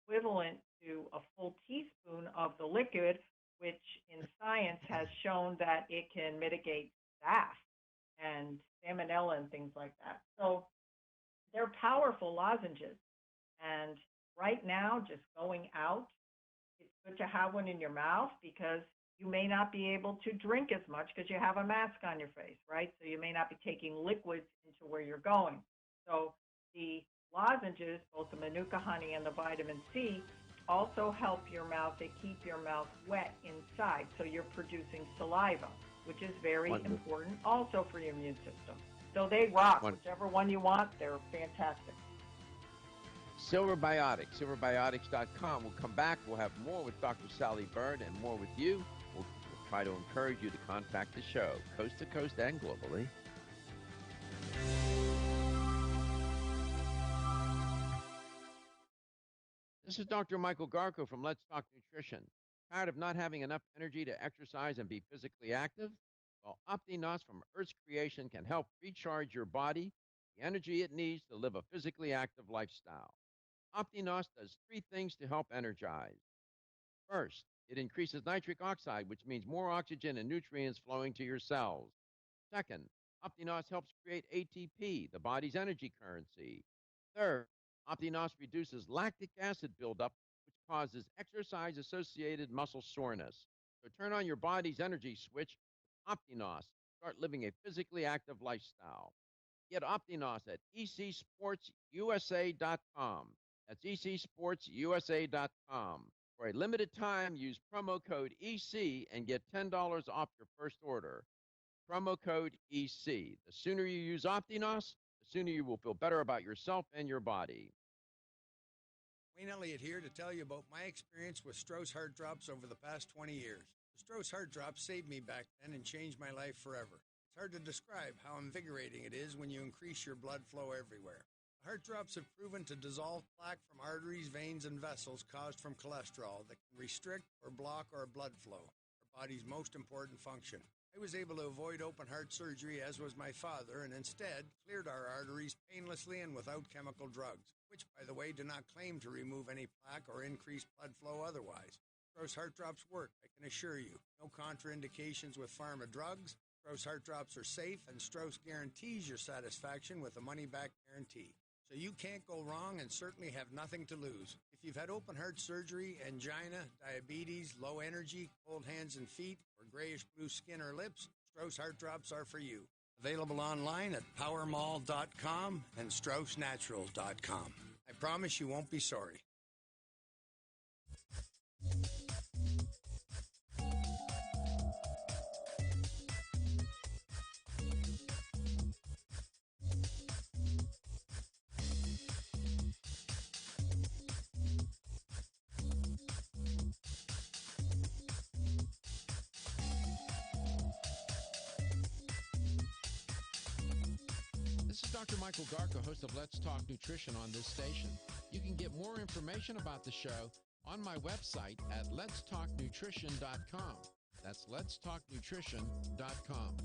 equivalent to a full teaspoon of the liquid, which in science has shown that it can mitigate staph and salmonella and things like that. So they're powerful lozenges. And right now, just going out, it's good to have one in your mouth because you may not be able to drink as much because you have a mask on your face, right? So you may not be taking liquids into where you're going. So the lozenges, both the Manuka honey and the vitamin C, also help your mouth. They keep your mouth wet inside, so you're producing saliva, which is very Wonderful. important also for your immune system. So they rock. Wonderful. Whichever one you want, they're fantastic. Silver Biotics, silverbiotics.com. We'll come back. We'll have more with Dr. Sally Bird and more with you. We'll try to encourage you to contact the show, coast to coast and globally. This is Dr. Michael Garko from Let's Talk Nutrition. Tired of not having enough energy to exercise and be physically active? Well, OptiNos from Earth's creation can help recharge your body, the energy it needs to live a physically active lifestyle. OptiNos does three things to help energize. First, it increases nitric oxide, which means more oxygen and nutrients flowing to your cells. Second, OptiNos helps create ATP, the body's energy currency. Third, OptiNos reduces lactic acid buildup, which causes exercise-associated muscle soreness. So turn on your body's energy switch with OptiNos. Start living a physically active lifestyle. Get Optinos at ecsportsusa.com. That's ecsportsusa.com. For a limited time, use promo code EC and get $10 off your first order. Promo code EC. The sooner you use Optinos, the sooner you will feel better about yourself and your body. Wayne Elliott here to tell you about my experience with Strauss Heart Drops over the past 20 years. The Strauss Heart Drops saved me back then and changed my life forever. It's hard to describe how invigorating it is when you increase your blood flow everywhere. The Heart Drops have proven to dissolve plaque from arteries, veins, and vessels caused from cholesterol that can restrict or block our blood flow, our body's most important function. I was able to avoid open heart surgery, as was my father, and instead cleared our arteries painlessly and without chemical drugs, which, by the way, do not claim to remove any plaque or increase blood flow otherwise. Strauss Heart Drops work, I can assure you. No contraindications with pharma drugs. Strauss Heart Drops are safe, and Strauss guarantees your satisfaction with a money-back guarantee. So you can't go wrong and certainly have nothing to lose. If you've had open heart surgery, angina, diabetes, low energy, cold hands and feet, or grayish-blue skin or lips, Strauss Heart Drops are for you. Available online at powermall.com and straussnaturals.com. I promise you won't be sorry. This is Dr. Michael Garko, host of Let's Talk Nutrition on this station. You can get more information about the show on my website at letstalknutrition.com. That's letstalknutrition.com.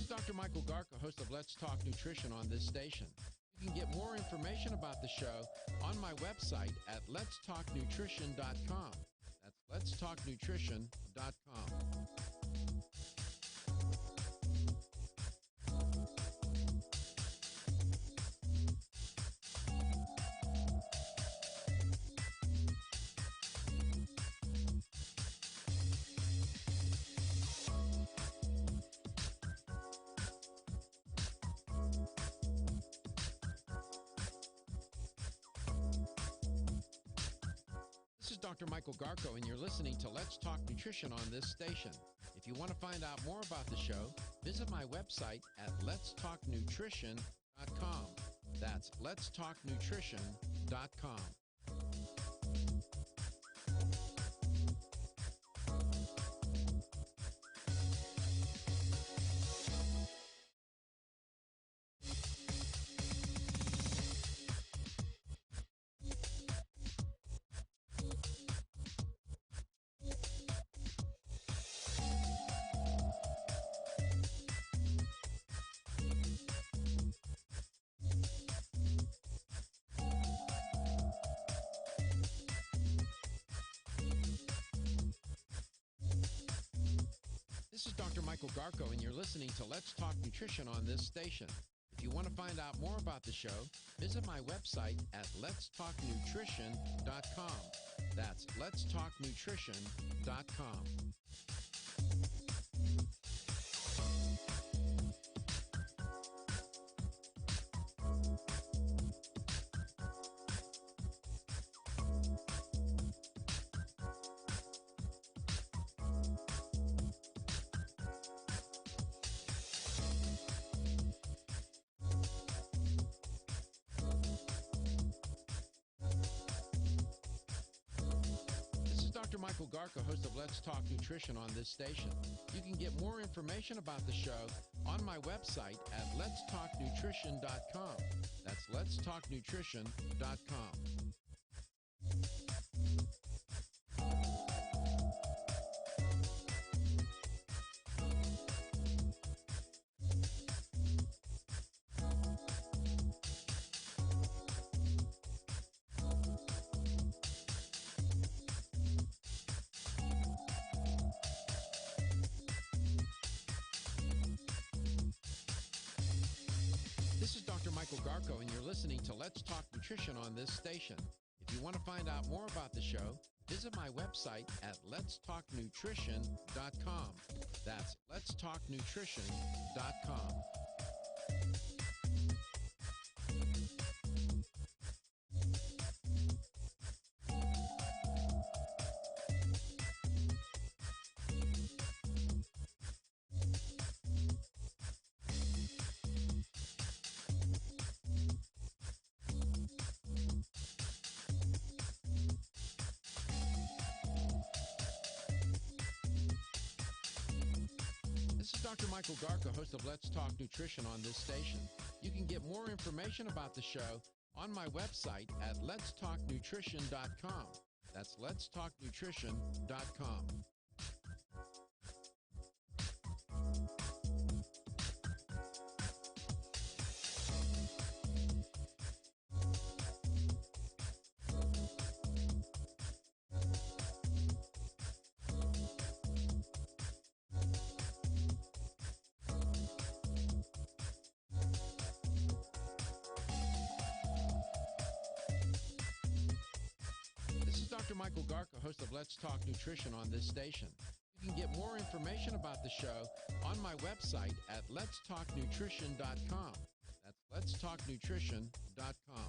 Dr. Michael Garko, host of Let's Talk Nutrition on this station. You can get more information about the show on my website at letstalknutrition.com. That's letstalknutrition.com. This is Dr. Michael Garko, and you're listening to Let's Talk Nutrition on this station. If you want to find out more about the show, visit my website at letstalknutrition.com. That's letstalknutrition.com. This is Dr. Michael Garko, and you're listening to Let's Talk Nutrition on this station. If you want to find out more about the show, visit my website at letstalknutrition.com. That's letstalknutrition.com. Dr. Michael Garko, host of Let's Talk Nutrition on this station. You can get more information about the show on my website at letstalknutrition.com. That's letstalknutrition.com. Michael Garko, and you're listening to Let's Talk Nutrition on this station. If you want to find out more about the show, visit my website at letstalknutrition.com. That's letstalknutrition.com. This is Dr. Michael Garko, host of Let's Talk Nutrition on this station. You can get more information about the show on my website at letstalknutrition.com. That's letstalknutrition.com. Dr. Michael Garko, host of Let's Talk Nutrition on this station. You can get more information about the show on my website at letstalknutrition.com. That's letstalknutrition.com.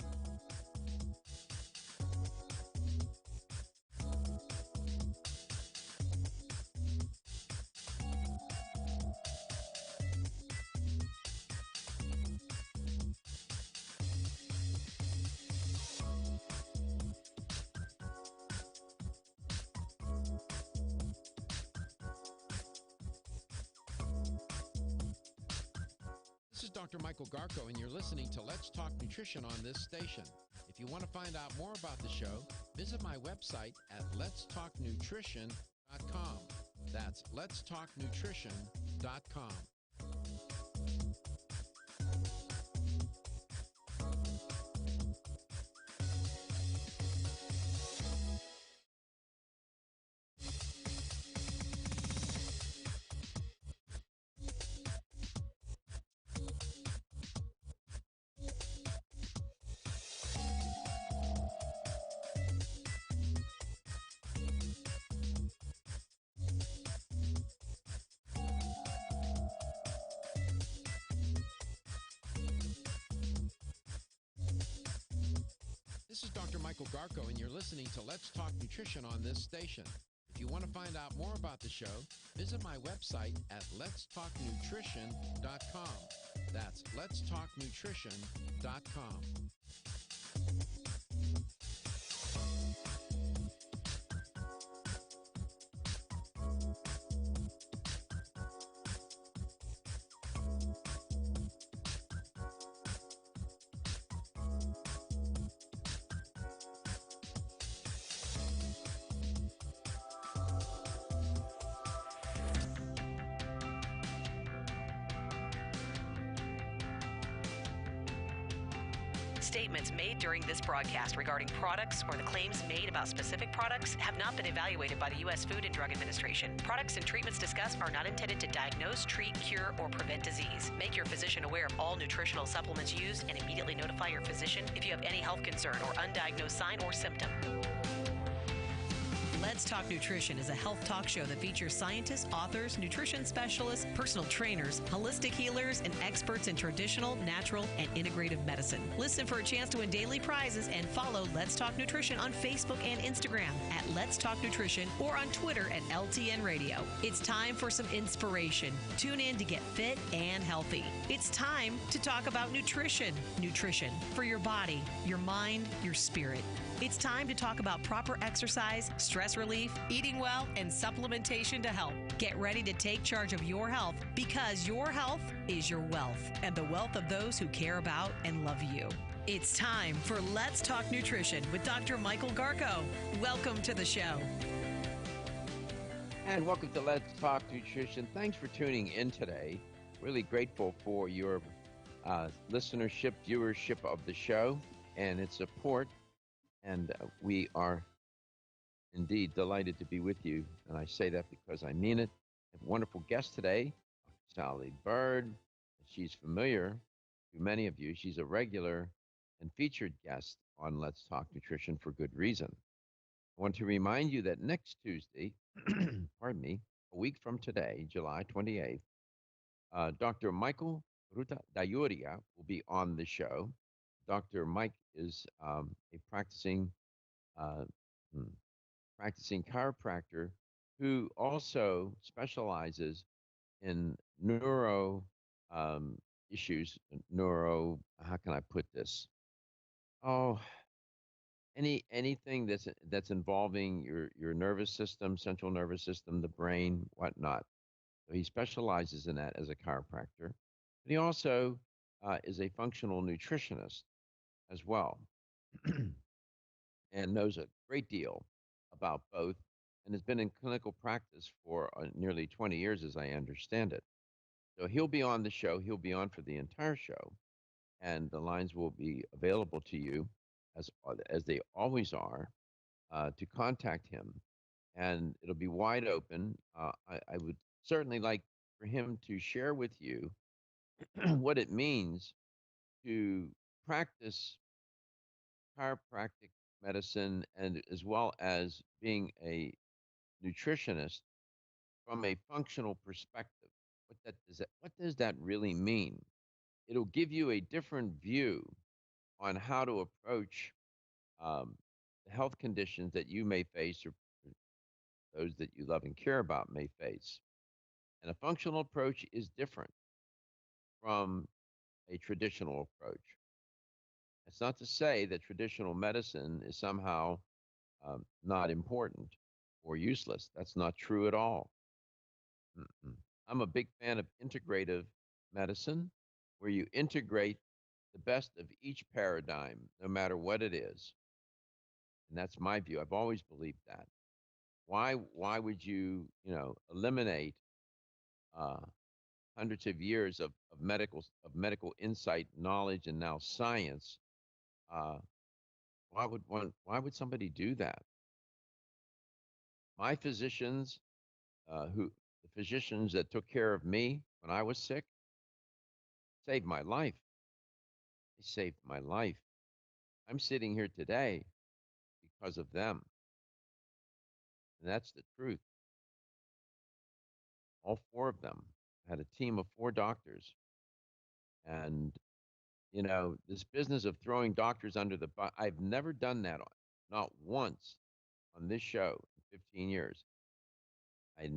This is Dr. Michael Garko, and you're listening to Let's Talk Nutrition on this station. If you want to find out more about the show, visit my website at letstalknutrition.com. That's letstalknutrition.com. This is Dr. Michael Garko, and you're listening to Let's Talk Nutrition on this station. If you want to find out more about the show, visit my website at letstalknutrition.com. That's letstalknutrition.com. Statements made during this broadcast regarding products or the claims made about specific products have not been evaluated by the U.S. Food and Drug Administration. Products and treatments discussed are not intended to diagnose, treat, cure, or prevent disease. Make your physician aware of all nutritional supplements used and immediately notify your physician if you have any health concern or undiagnosed sign or symptom. Let's Talk Nutrition is a health talk show that features scientists, authors, nutrition specialists, personal trainers, holistic healers, and experts in traditional, natural, and integrative medicine. Listen for a chance to win daily prizes and follow Let's Talk Nutrition on Facebook and Instagram at Let's Talk Nutrition or on Twitter at LTN Radio. It's time for some inspiration. Tune in to get fit and healthy. It's time to talk about nutrition. Nutrition for your body, your mind, your spirit. It's time to talk about proper exercise, stress relief, eating well, and supplementation to help. Get ready to take charge of your health because your health is your wealth and the wealth of those who care about and love you. It's time for Let's Talk Nutrition with Dr. Michael Garko. Welcome to the show. And welcome to Let's Talk Nutrition. Thanks for tuning in today. Really grateful for your listenership, viewership of the show and its support. And we are indeed delighted to be with you. And I say that because I mean it. I have a wonderful guest today, Dr. Sally Bird. She's familiar to many of you. She's a regular and featured guest on Let's Talk Nutrition for good reason. I want to remind you that next Tuesday, pardon me, a week from today, July 28th, Dr. Michael Ruta Dayuria will be on the show. Dr. Mike is a uh, hmm, practicing chiropractor who also specializes in neuro um, issues. Neuro, how can I put this? Oh, anything that's involving your nervous system, central nervous system, the brain, whatnot. So he specializes in that as a chiropractor. But he also is a functional nutritionist as well, and knows a great deal about both, and has been in clinical practice for nearly 20 years, as I understand it. So he'll be on the show. He'll be on for the entire show, and the lines will be available to you as they always are to contact him, and it'll be wide open. I would certainly like for him to share with you what it means to practice chiropractic medicine and as well as being a nutritionist from a functional perspective. What does that really mean? It'll give you a different view on how to approach um, the health conditions that you may face or those that you love and care about may face. And a functional approach is different from a traditional approach. It's not to say that traditional medicine is somehow not important or useless. That's not true at all. Mm-mm. I'm a big fan of integrative medicine, where you integrate the best of each paradigm, no matter what it is. And that's my view. I've always believed that. Why would eliminate uh, hundreds of years of medical insight, knowledge, and now science? Uh, why would somebody do that? My physicians, the physicians that took care of me when I was sick, saved my life. They saved my life. I'm sitting here today because of them. And that's the truth. All four of them. I had a team of 4 doctors. And, this business of throwing doctors under the bus, I've never done that, not once on this show in 15 years. I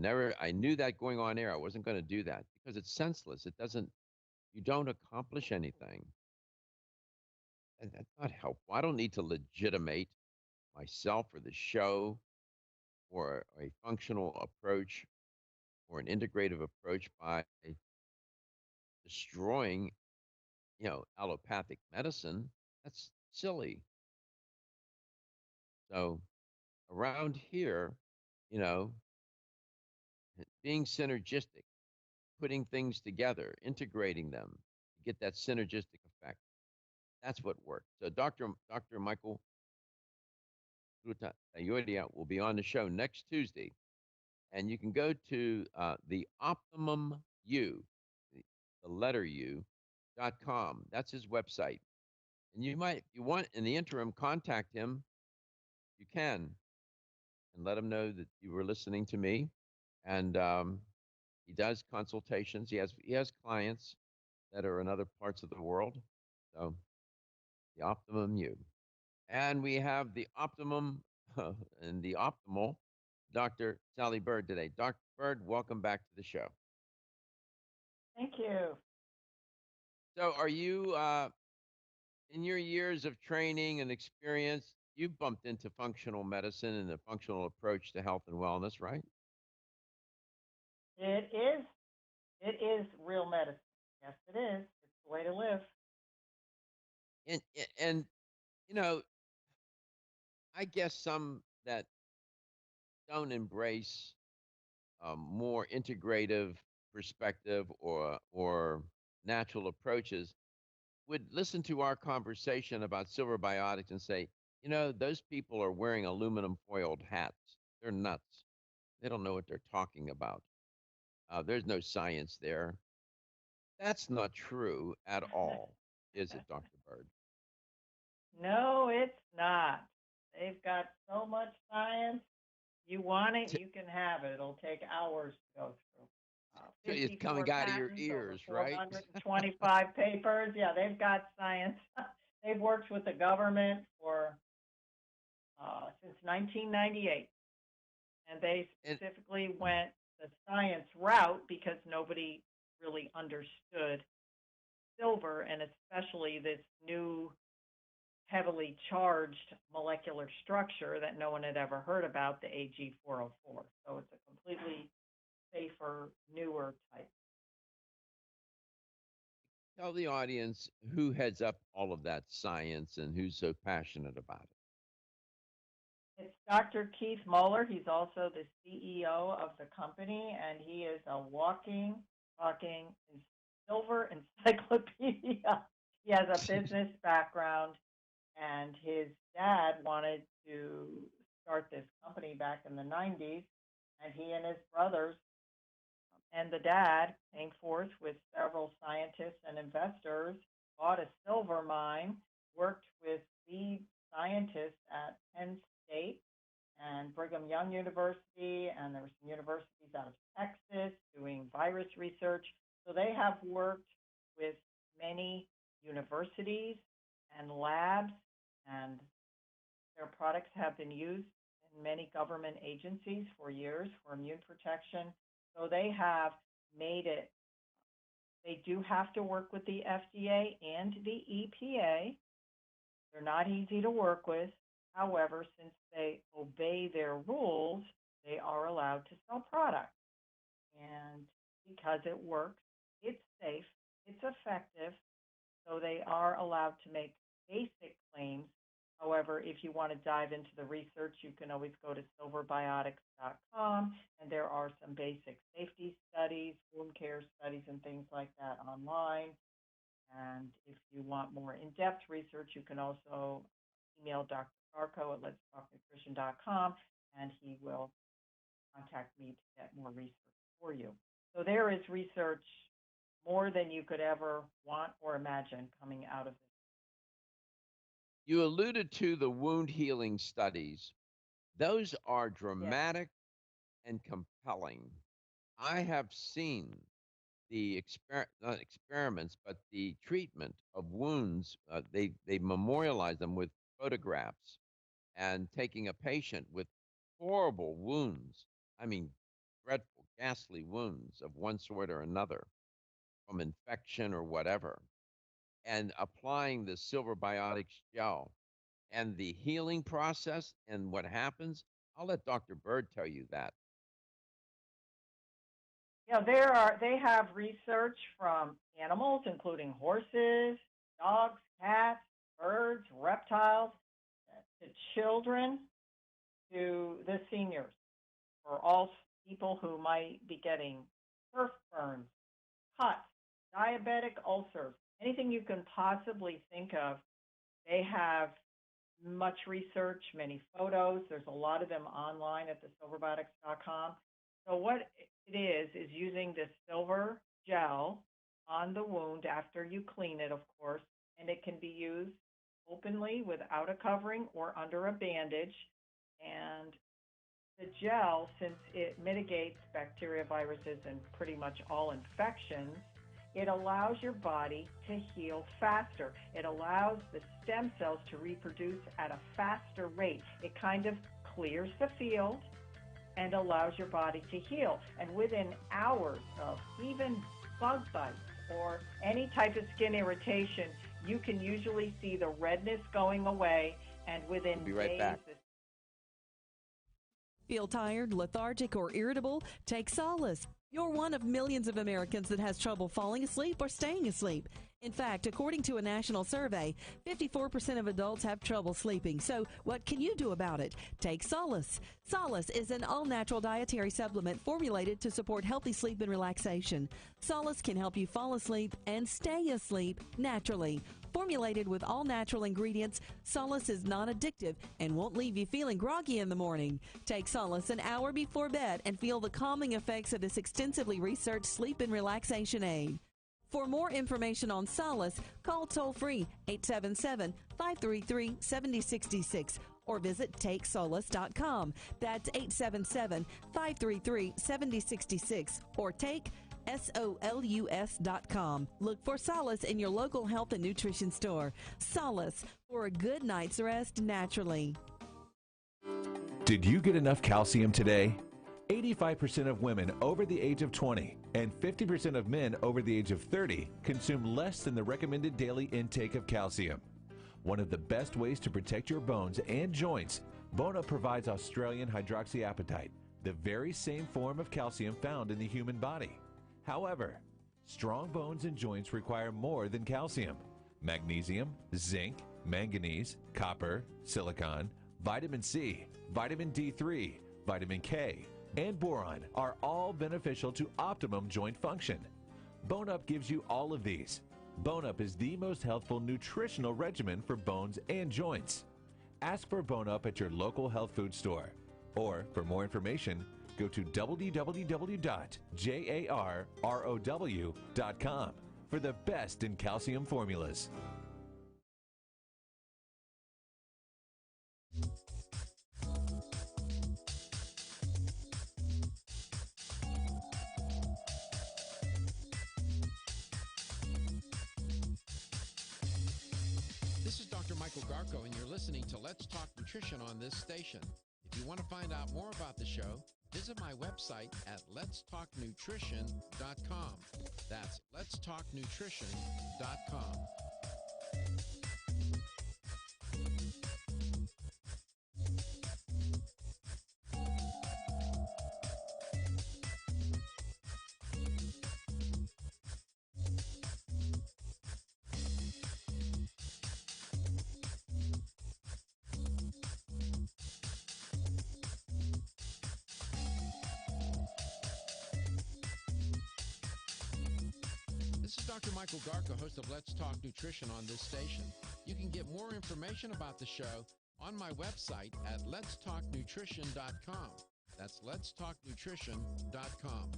knew that going on air, I wasn't going to do that because it's senseless. You don't accomplish anything. And that's not helpful. I don't need to legitimate myself or the show or a functional approach or an integrative approach by destroying, allopathic medicine. That's silly. So around here, you know, being synergistic, putting things together, integrating them, to get that synergistic effect. That's what works. So Dr. Michael Ruta Ayodia will be on the show next Tuesday. And you can go to the Optimum U, the letter U.com. That's his website. And you might, if you want, in the interim, contact him. You can, and let him know that you were listening to me. And he does consultations. He has clients that are in other parts of the world. So the Optimum U. And we have the Optimum and the Optimal Dr. Sally Bird today. Dr. Bird, welcome back to the show. Thank you. So are you, in your years of training and experience, you've bumped into functional medicine and the functional approach to health and wellness, right? It is. It is real medicine. Yes, it is. It's the way to live. And you know, I guess some that don't embrace a more integrative perspective or natural approaches would listen to our conversation about silver biotics and say, those people are wearing aluminum foiled hats. They're nuts. They don't know what they're talking about. There's no science there. That's not true at all. is it, Dr. Bird? No, it's not. They've got so much science. You want it, you can have it. It'll take hours to go through. So it's coming 54 out of your patents, ears, over right? 425 papers. Yeah, they've got science. They've worked with the government for since 1998, and they specifically went the science route because nobody really understood silver, and especially this new heavily charged molecular structure that no one had ever heard about, the Ag404. So it's a completely safer, newer type. Tell the audience who heads up all of that science and who's so passionate about it. It's Dr. Keith Moeller. He's also the CEO of the company, and he is a walking, talking silver encyclopedia. He has a business background, and his dad wanted to start this company back in the 90s, and he and his brothers and the dad came forth with several scientists and investors, bought a silver mine, worked with lead scientists at Penn State and Brigham Young University, and there were some universities out of Texas doing virus research. So they have worked with many universities and labs, and their products have been used in many government agencies for years for immune protection. So they have made it. They do have to work with the FDA and the EPA. They're not easy to work with. However, since they obey their rules, they are allowed to sell products. And because it works, it's safe, it's effective, so they are allowed to make basic claims. However, if you want to dive into the research, you can always go to silverbiotics.com, and there are some basic safety studies, wound care studies, and things like that online. And if you want more in-depth research, you can also email Dr. Sarko at letstalknutrition.com, and he will contact me to get more research for you. So there is research more than you could ever want or imagine coming out of this. You alluded to the wound healing studies. Those are dramatic and compelling. I have seen the not experiments, but the treatment of wounds. They memorialize them with photographs, and taking a patient with horrible wounds. I mean, dreadful, ghastly wounds of one sort or another, from infection or whatever, and applying the Silver Biotics gel and the healing process and what happens. I'll let Dr. Bird tell you that. Yeah, they have research from animals, including horses, dogs, cats, birds, reptiles, to children, to the seniors, for all people who might be getting turf burns, cuts, diabetic ulcers, anything you can possibly think of. They have much research, many photos. There's a lot of them online at the silverbiotics.com. So what it is using this silver gel on the wound after you clean it, of course, and it can be used openly without a covering or under a bandage. And the gel, since it mitigates bacteria, viruses, and pretty much all infections, it allows your body to heal faster. It allows the stem cells to reproduce at a faster rate. It kind of clears the field and allows your body to heal. And within hours of even bug bites or any type of skin irritation, you can usually see the redness going away, and within We'll be right days, back. Feel tired, lethargic, or irritable? Take Solace. You're one of millions of Americans that has trouble falling asleep or staying asleep. In fact, according to a national survey, 54% of adults have trouble sleeping. So what can you do about it? Take Solace. Solace is an all-natural dietary supplement formulated to support healthy sleep and relaxation. Solace can help you fall asleep and stay asleep naturally. Formulated with all-natural ingredients, Solace is non-addictive and won't leave you feeling groggy in the morning. Take Solace an hour before bed and feel the calming effects of this extensively researched sleep and relaxation aid. For more information on Solace, call toll-free 877-533-7066 or visit takesolace.com. That's 877-533-7066 or take SOLUS.com. Look for Solace in your local health and nutrition store. Solace, for a good night's rest naturally. Did you get enough calcium today? 85% of women over the age of 20 and 50% of men over the age of 30 consume less than the recommended daily intake of calcium. One of the best ways to protect your bones and joints, Bone Up provides Australian hydroxyapatite, the very same form of calcium found in the human body. However, strong bones and joints require more than calcium. Magnesium, zinc, manganese, copper, silicon, vitamin C, vitamin D3, vitamin K, and boron are all beneficial to optimum joint function. Bone Up gives you all of these. Bone Up is the most healthful nutritional regimen for bones and joints. Ask for Bone Up at your local health food store. Or, for more information, go to www.jarrow.com for the best in calcium formulas. This is Dr. Michael Garko, and you're listening to Let's Talk Nutrition on this station. If you want to find out more about the show, visit my website at letstalknutrition.com. That's letstalknutrition.com. This is Dr. Michael Garko, host of Let's Talk Nutrition on this station. You can get more information about the show on my website at letstalknutrition.com. That's letstalknutrition.com.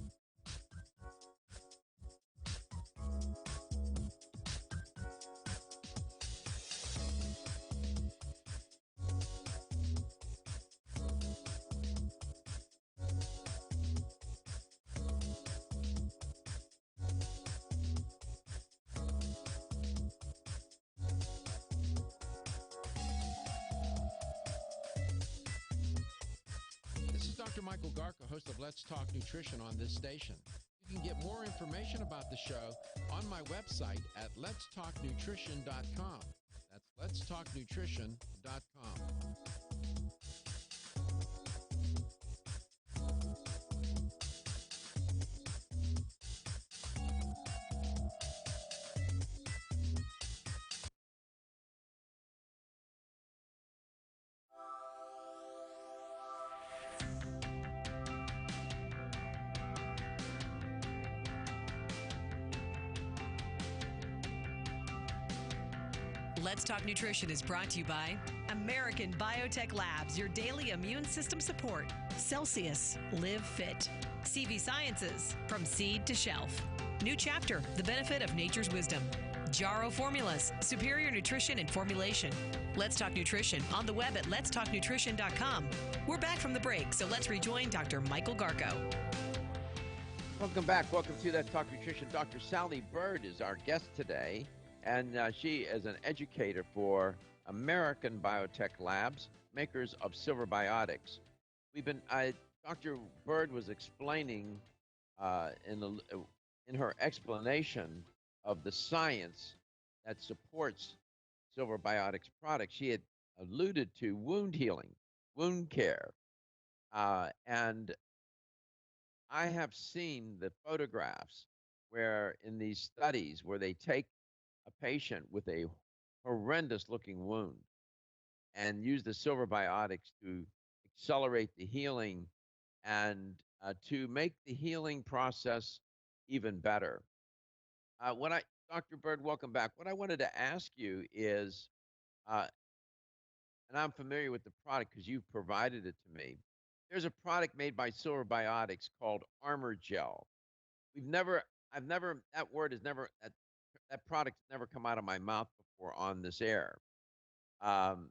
Dr. Michael Garko, host of Let's Talk Nutrition on this station. You can get more information about the show on my website at letstalknutrition.com. That's letstalknutrition.com. Let's Talk Nutrition is brought to you by American Biotech Labs, your daily immune system support. Celsius, Live Fit. CV Sciences, from seed to shelf. New Chapter, the benefit of nature's wisdom. Jarrow Formulas, superior nutrition and formulation. Let's Talk Nutrition on the web at letstalknutrition.com. We're back from the break, so let's rejoin Dr. Michael Garko. Welcome back. Welcome to Let's Talk Nutrition. Dr. Sally Bird is our guest today, and she is an educator for American Biotech Labs, makers of Silver Biotics. Dr. Bird was explaining in her explanation of the science that supports Silver Biotics products. She had alluded to wound healing, wound care, and I have seen the photographs where in these studies where they take a patient with a horrendous looking wound and use the Silver Biotics to accelerate the healing and to make the healing process even better. Dr. Bird, welcome back. What I wanted to ask you is, and I'm familiar with the product because you provided it to me. There's a product made by Silver Biotics called Armor Gel. We've never I've never that word has never that product's never come out of my mouth before on this air. Um,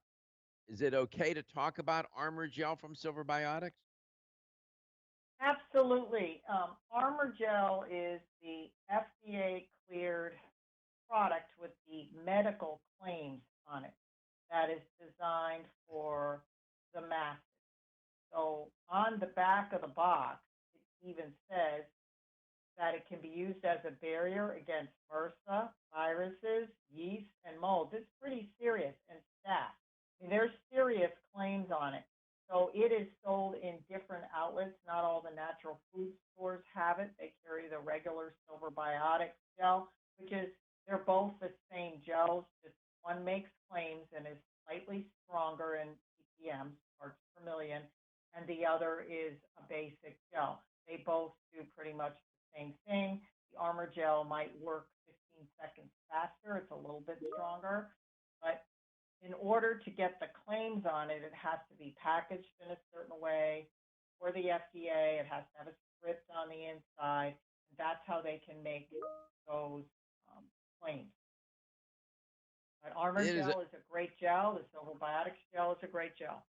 is it okay to talk about Armor Gel from Silver Biotics? Absolutely. Armor Gel is the FDA cleared product with the medical claims on it that is designed for the masses. So on the back of the box, it even says that it can be used as a barrier against MRSA, viruses, yeast, and molds. It's pretty serious and staph. I mean, there's serious claims on it. So it is sold in different outlets. Not all the natural food stores have it. They carry the regular Silver Biotics gel, which is, they're both the same gels. Just one makes claims and is slightly stronger in ppm, parts per million, and the other is a basic gel. They both do pretty much the same thing. The Armor Gel might work 15 seconds faster. It's a little bit stronger, but in order to get the claims on it, it has to be packaged in a certain way for the FDA. It has to have a script on the inside. And that's how they can make those claims. But Armor Gel is a great gel. The Silver Biotics gel is a great gel.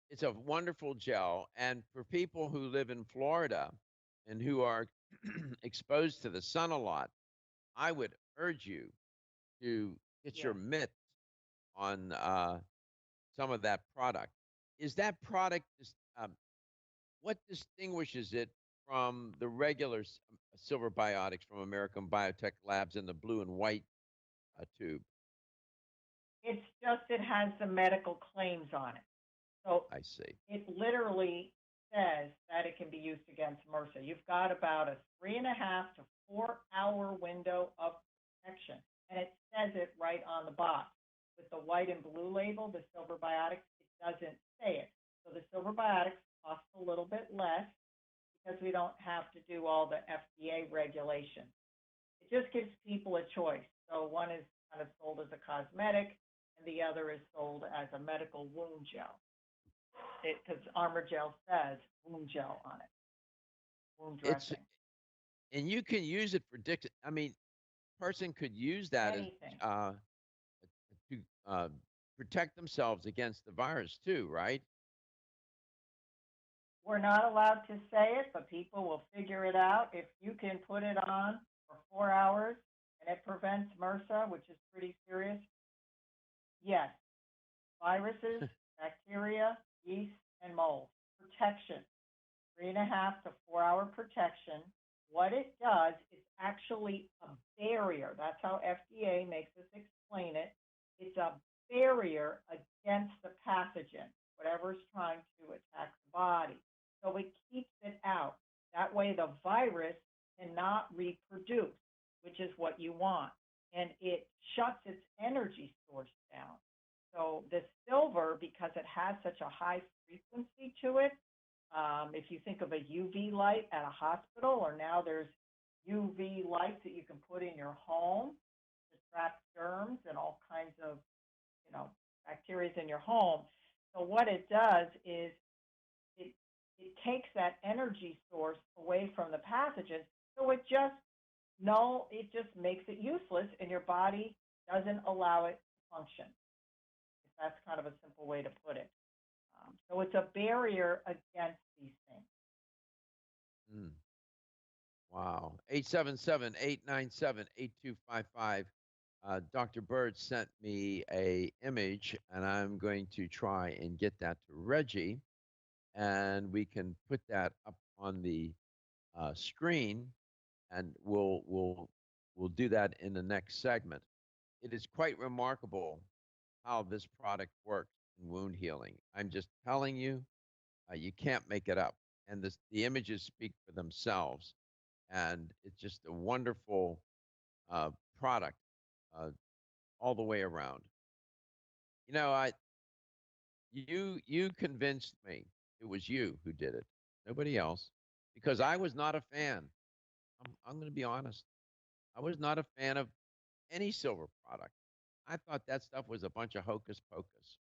It's a wonderful gel. And for people who live in Florida and who are exposed to the sun a lot, I would urge you to get your mitts on some of that product. Is that product, what distinguishes it from the regular Silver Biotics from American Biotech Labs in the blue and white tube? It's just it has the medical claims on it. So I see. It literally says that it can be used against MRSA. You've got about a 3.5 to 4 hour window of protection, and it says it right on the box. With the white and blue label, the Silver Biotics, it doesn't say it. So the Silver Biotics costs a little bit less because we don't have to do all the FDA regulations. It just gives people a choice. So one is kind of sold as a cosmetic, and the other is sold as a medical wound gel. Because Armor Gel says wound gel on it, wound dressing. And you can use it for I mean, person could use that as, to protect themselves against the virus too, right? We're not allowed to say it, but people will figure it out. If you can put it on for 4 hours and it prevents MRSA, which is pretty serious, yes. Viruses, bacteria, yeast, and mold. Protection. 3.5 to 4 hour protection. What it does is actually a barrier. That's how FDA makes us explain it. It's a barrier against the pathogen, whatever's trying to attack the body. So it keeps it out. That way the virus cannot reproduce, which is what you want. And it shuts its energy source down. So the silver, because it has such a high frequency to it, if you think of a UV light at a hospital, or now there's UV lights that you can put in your home to trap germs and all kinds of, bacteria in your home. So what it does is it takes that energy source away from the pathogen. So it just makes it useless, and your body doesn't allow it to function. That's kind of a simple way to put it. So it's a barrier against these things. Wow. 877-897-8255. Dr. Bird sent me a image, and I'm going to try and get that to Reggie, and we can put that up on the screen, and we'll do that in the next segment. It is quite remarkable how this product works in wound healing. I'm just telling you, you can't make it up. And the images speak for themselves. And it's just a wonderful product all the way around. You convinced me. It was you who did it, nobody else, because I was not a fan. I'm going to be honest. I was not a fan of any silver product. I thought that stuff was a bunch of hocus pocus.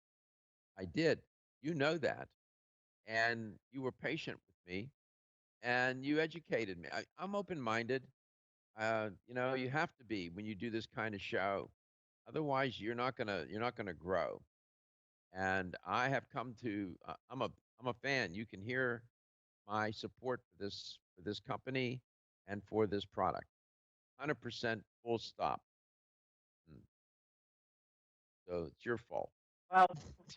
I did. You know that. And you were patient with me, and you educated me. I'm open-minded. You have to be when you do this kind of show. Otherwise, you're not gonna grow. And I have come to. I'm a fan. You can hear my support for this company and for this product. 100% full stop. Mm. So it's your fault. Well,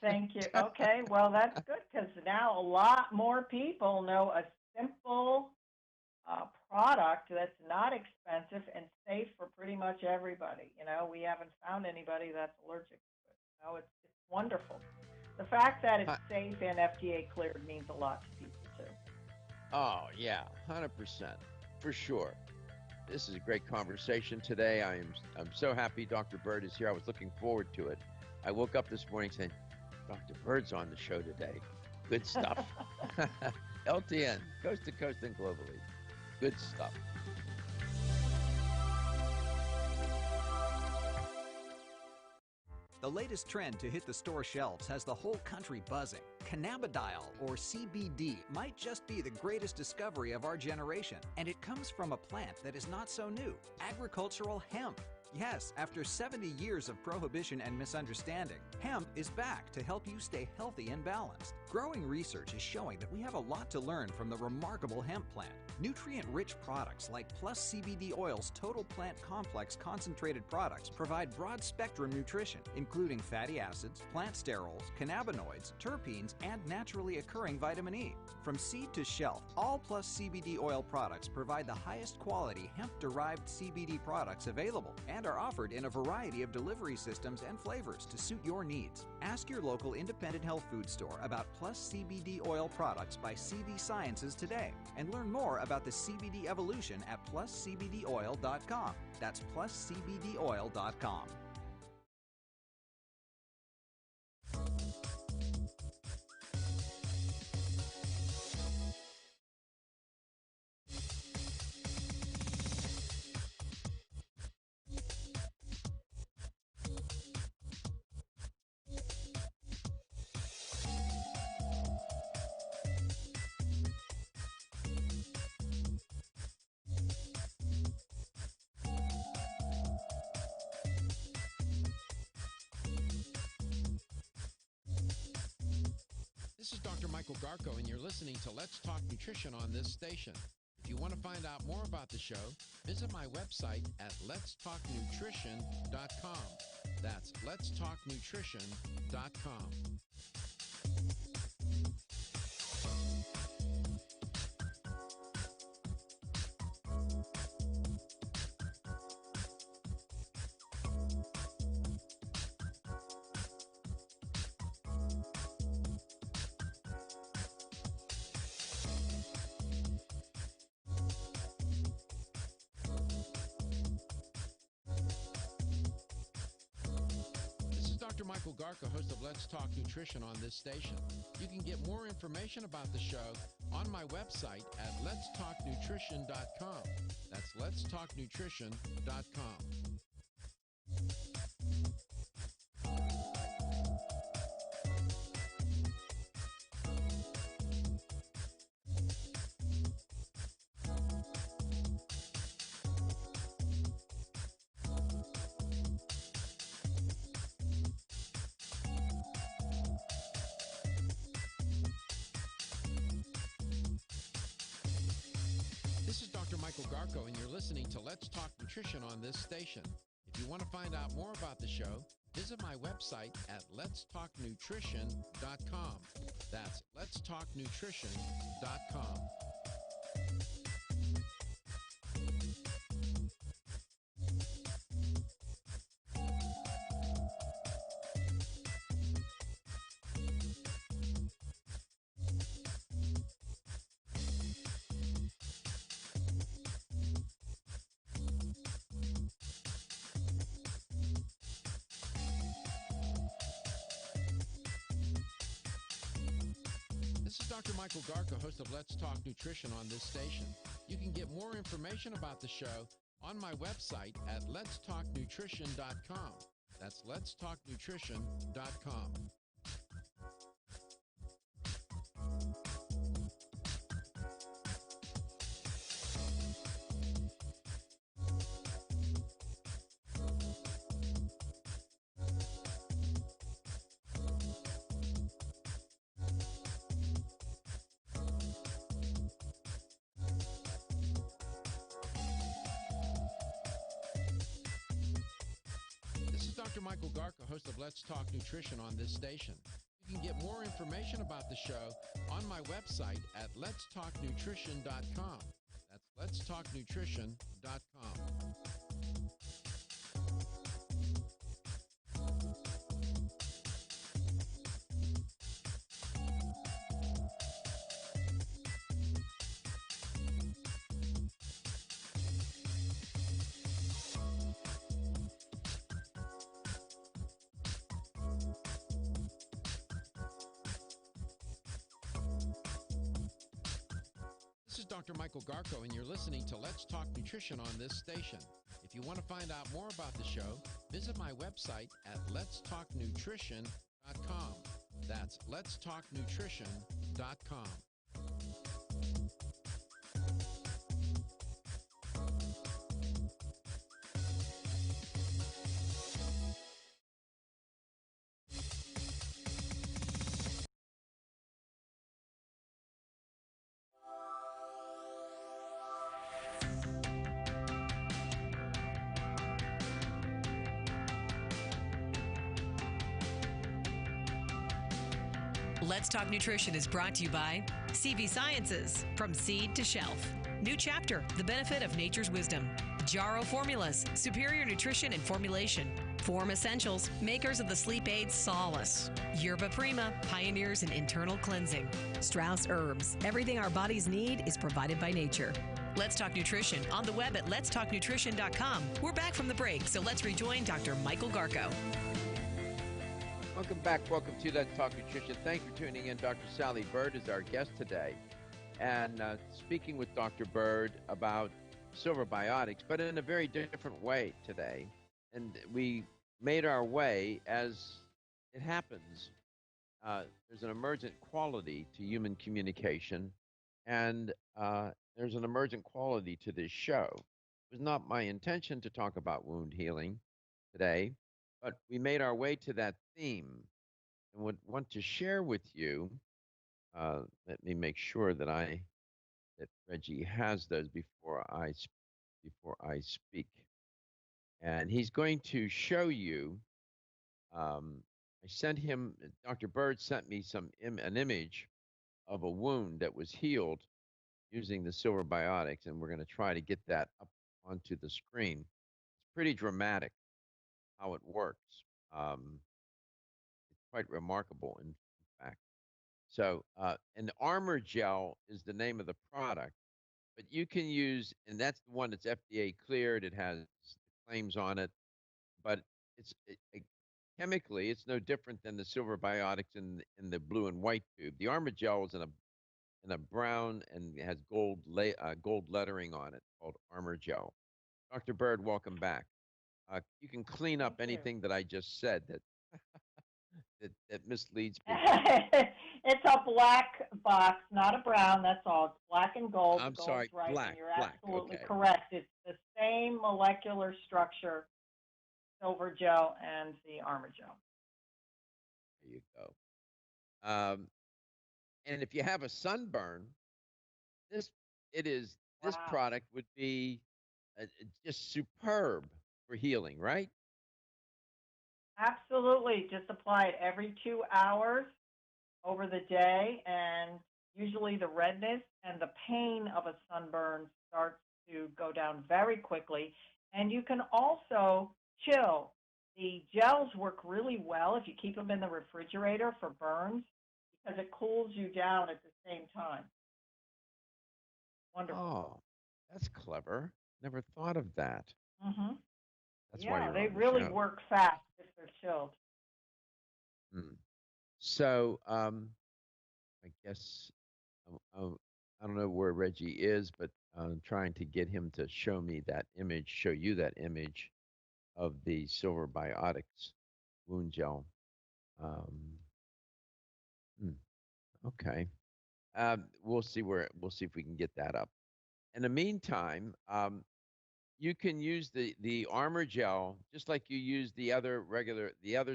thank you. Okay, well, that's good because now a lot more people know a simple product that's not expensive and safe for pretty much everybody. We haven't found anybody that's allergic to it. It's wonderful. The fact that it's safe and FDA cleared means a lot to people too. Oh yeah, 100% for sure. This is a great conversation today. I'm so happy Dr. Bird is here. I was looking forward to it. I woke up this morning saying, Dr. Bird's on the show today. Good stuff. LTN, coast to coast and globally. Good stuff. The latest trend to hit the store shelves has the whole country buzzing. Cannabidiol, or CBD, might just be the greatest discovery of our generation, and it comes from a plant that is not so new, agricultural hemp. Yes, after 70 years of prohibition and misunderstanding, hemp is back to help you stay healthy and balanced. Growing research is showing that we have a lot to learn from the remarkable hemp plant. Nutrient-rich products like Plus CBD Oil's Total Plant Complex concentrated products provide broad-spectrum nutrition, including fatty acids, plant sterols, cannabinoids, terpenes, and naturally occurring vitamin E. From seed to shelf, all Plus CBD Oil products provide the highest quality hemp-derived CBD products available and are offered in a variety of delivery systems and flavors to suit your needs. Ask your local independent health food store about Plus CBD Oil products by CV Sciences today and learn more about the CBD evolution at pluscbdoil.com. That's pluscbdoil.com. This is Dr. Michael Garko, and you're listening to Let's Talk Nutrition on this station. If you want to find out more about the show, visit my website at letstalknutrition.com. That's letstalknutrition.com. Dr. Michael Garko, host of Let's Talk Nutrition on this station. You can get more information about the show on my website at letstalknutrition.com. That's letstalknutrition.com. This is Dr. Michael Garko, and you're listening to Let's Talk Nutrition on this station. If you want to find out more about the show, visit my website at letstalknutrition.com. That's letstalknutrition.com. This is Dr. Michael Garko, host of Let's Talk Nutrition on this station. You can get more information about the show on my website at letstalknutrition.com. That's letstalknutrition.com. Dr. Michael Garko, host of Let's Talk Nutrition on this station. You can get more information about the show on my website at letstalknutrition.com. That's letstalknutrition.com. This is Dr. Michael Garko, and you're listening to Let's Talk Nutrition on this station. If you want to find out more about the show, visit my website at letstalknutrition.com. That's letstalknutrition.com. Let's Talk Nutrition is brought to you by CV Sciences, from seed to shelf. New Chapter, the benefit of nature's wisdom. Jarrow Formulas, superior nutrition and formulation. Form Essentials, makers of the sleep aid Solace. Yerba Prima, pioneers in internal cleansing. Strauss Herbs, everything our bodies need is provided by nature. Let's Talk Nutrition on the web at letstalknutrition.com. We're back from the break, so let's rejoin Dr. Michael Garko. Welcome back. Welcome to Let's Talk Nutrition. Thanks for tuning in. Dr. Sally Bird is our guest today. And speaking with Dr. Bird about silver biotics, but in a very different way today. And we made our way as it happens. There's an emergent quality to human communication, and there's an emergent quality to this show. It was not my intention to talk about wound healing today, but we made our way to that theme and would want to share with you. Let me make sure that Reggie has those before I speak. And he's going to show you. I sent him. Dr. Bird sent me an image of a wound that was healed using the silver biotics, and we're going to try to get that up onto the screen. It's pretty dramatic how it works. It's quite remarkable, in fact. So, an Armor Gel is the name of the product, but you can use, and that's the one that's FDA cleared. It has claims on it, but chemically, it's no different than the silver biotics in the blue and white tube. The Armor Gel is in a brown and has gold lettering on it called Armor Gel. Dr. Bird, welcome back. You can clean up anything that I just said that that misleads people. It's a black box, not a brown. That's all. It's black and gold. I'm Gold's sorry, right, black. and you're Black. absolutely Okay. correct. It's the same molecular structure, silver gel and the Armor Gel. There you go. And if you have a sunburn, this product would be just superb for healing, right? Absolutely. Just apply it every 2 hours over the day, and usually the redness and the pain of a sunburn starts to go down very quickly. And you can also chill. The gels work really well if you keep them in the refrigerator for burns, because it cools you down at the same time. Wonderful. Oh, that's clever. Never thought of that. Mm-hmm. That's why Yeah, you're they on the really show. work fast if they're chilled. So, I guess I don't know where Reggie is, but I'm trying to get him to show you that image of the silver biotics wound gel. Okay. We'll see if we can get that up. In the meantime, you can use the Armor Gel just like you use the other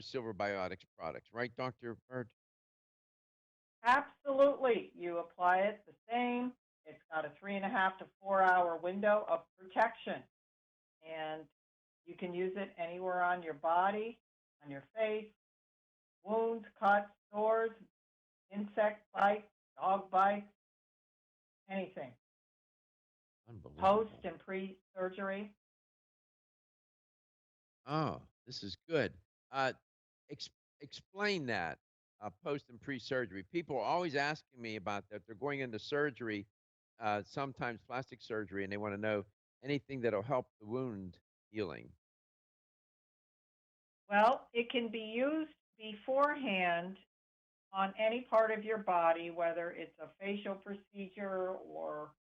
silver biotics products, right, Dr. Bird? Absolutely. You apply it the same. It's got a 3.5 to 4 hour window of protection. And you can use it anywhere on your body. on your face, wounds, cuts, sores, insect bites, dog bites, anything. Unbelievable. Post and pre-surgery. Oh, this is good. Uh, explain that post and pre-surgery. People are always asking me about that. They're going into surgery, sometimes plastic surgery, and they want to know anything that'll help the wound healing. Well, it can be used beforehand on any part of your body, whether it's a facial procedure or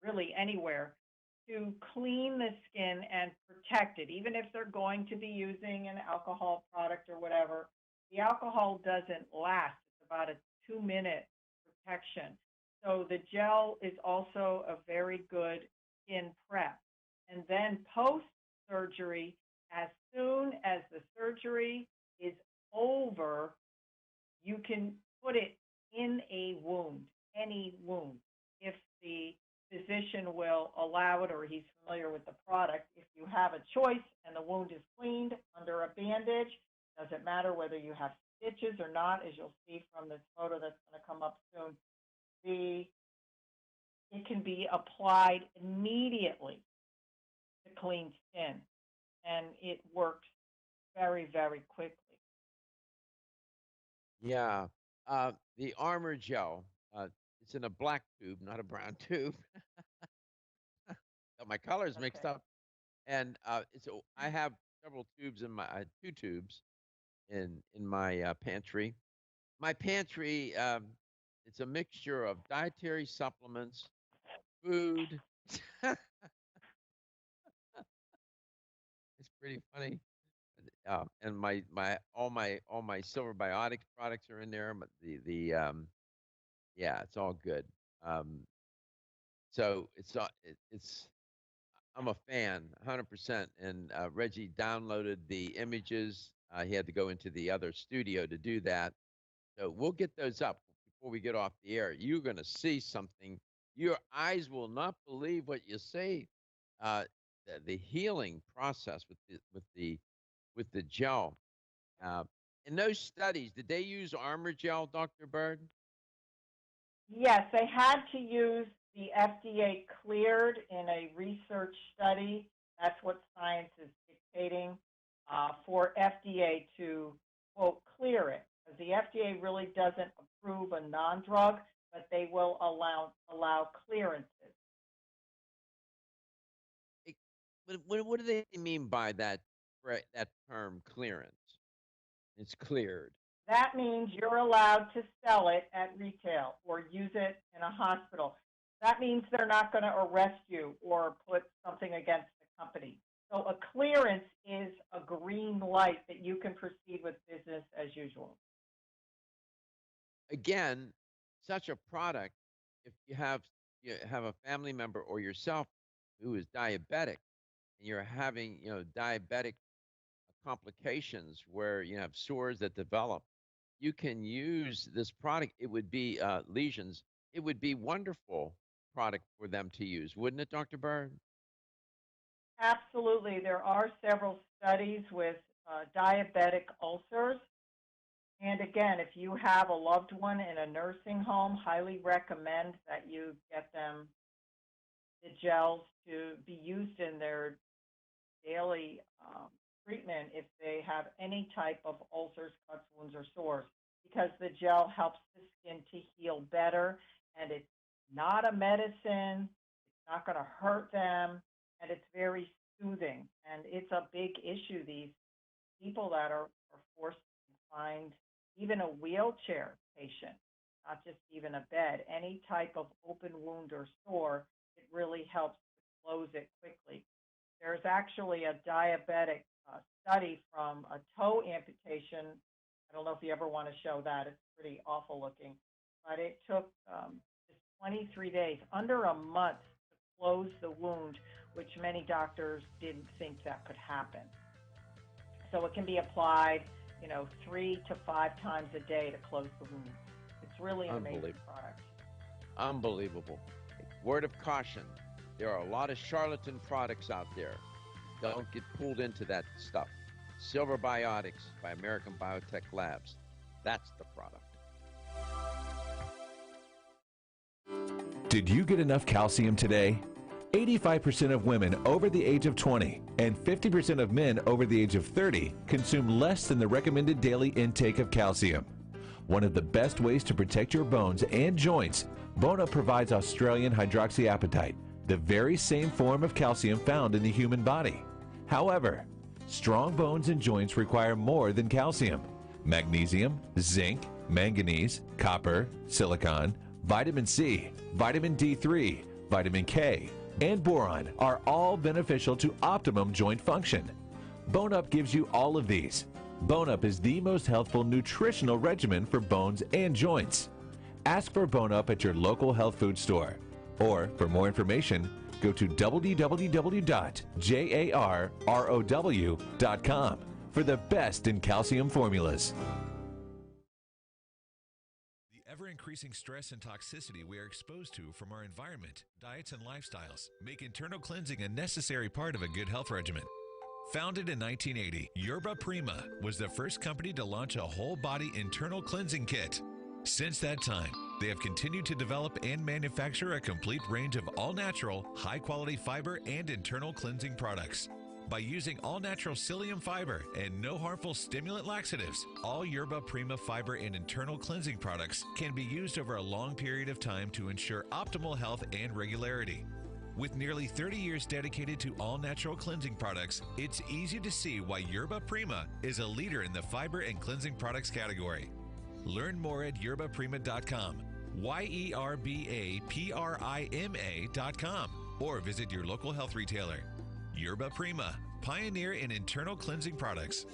really anywhere, to clean the skin and protect it. Even if they're going to be using an alcohol product or whatever, the alcohol doesn't last. It's about a 2-minute protection. So the gel is also a very good skin prep. And then post-surgery, as soon as the surgery is over, you can put it in a wound, any wound, if the physician will allow it or he's familiar with the product. If you have a choice and the wound is cleaned under a bandage, doesn't matter whether you have stitches or not, as you'll see from this photo that's going to come up soon. It can be applied immediately to clean skin, and it works very, very quickly. Yeah. The Armor Gel, it's in a black tube, not a brown tube. Got my colors mixed up. And I have several tubes in my 2 tubes in my pantry. My pantry, it's a mixture of dietary supplements, food. It's pretty funny. And all my Silver Biotics products are in there. But yeah, it's all good. So I'm a fan, 100%. And Reggie downloaded the images. He had to go into the other studio to do that. So we'll get those up before we get off the air. You're going to see something. Your eyes will not believe what you see. The healing process with the gel. In those studies, did they use Armor Gel, Dr. Bird? Yes, they had to use the FDA cleared in a research study. That's what science is dictating for FDA to, quote, clear it. Because the FDA really doesn't approve a non-drug, but they will allow clearances. What do they mean by that term, clearance? It's cleared. That means you're allowed to sell it at retail or use it in a hospital. That means they're not going to arrest you or put something against the company. So a clearance is a green light that you can proceed with business as usual. Again, such a product, if you have a family member or yourself who is diabetic and you're having, diabetic complications where you have sores that develop, you can use this product. It would be lesions. It would be wonderful product for them to use, wouldn't it, Dr. Bird? Absolutely. There are several studies with diabetic ulcers. And again, if you have a loved one in a nursing home, highly recommend that you get them the gels to be used in their daily treatment if they have any type of ulcers, cuts, wounds, or sores, because the gel helps the skin to heal better, and it's not a medicine, it's not going to hurt them, and it's very soothing. And it's a big issue, these people that are forced to find even a wheelchair patient, not just even a bed, any type of open wound or sore, it really helps to close it quickly. There's actually a diabetic study from a toe amputation. I don't know if you ever want to show that. It's pretty awful looking. But it took just 23 days, under a month, to close the wound, which many doctors didn't think that could happen. So it can be applied, 3 to 5 times a day to close the wound. It's really an amazing product. Unbelievable. Word of caution. There are a lot of charlatan products out there. Don't get pulled into that stuff. Silver Biotics by American Biotech Labs. That's the product. Did you get enough calcium today? 85% of women over the age of 20 and 50% of men over the age of 30 consume less than the recommended daily intake of calcium. One of the best ways to protect your bones and joints, Bone Up provides Australian hydroxyapatite, the very same form of calcium found in the human body. However, strong bones and joints require more than calcium. Magnesium, zinc, manganese, copper, silicon, vitamin C, vitamin D3, vitamin K, and boron are all beneficial to optimum joint function. Bone Up gives you all of these. Bone Up is the most healthful nutritional regimen for bones and joints. Ask for Bone Up at your local health food store. Or, for more information, go to www.jarrow.com for the best in calcium formulas. Ever-increasing stress and toxicity we are exposed to from our environment, diets, and lifestyles make internal cleansing a necessary part of a good health regimen. Founded in 1980, Yerba Prima was the first company to launch a whole-body internal cleansing kit. Since that time, they have continued to develop and manufacture a complete range of all-natural, high-quality fiber and internal cleansing products. By using all-natural psyllium fiber and no harmful stimulant laxatives, all Yerba Prima fiber and internal cleansing products can be used over a long period of time to ensure optimal health and regularity. With nearly 30 years dedicated to all-natural cleansing products, it's easy to see why Yerba Prima is a leader in the fiber and cleansing products category. Learn more at yerbaprima.com, YERBAPRIMA.com, or visit your local health retailer. Yerba Prima, pioneer in internal cleansing products.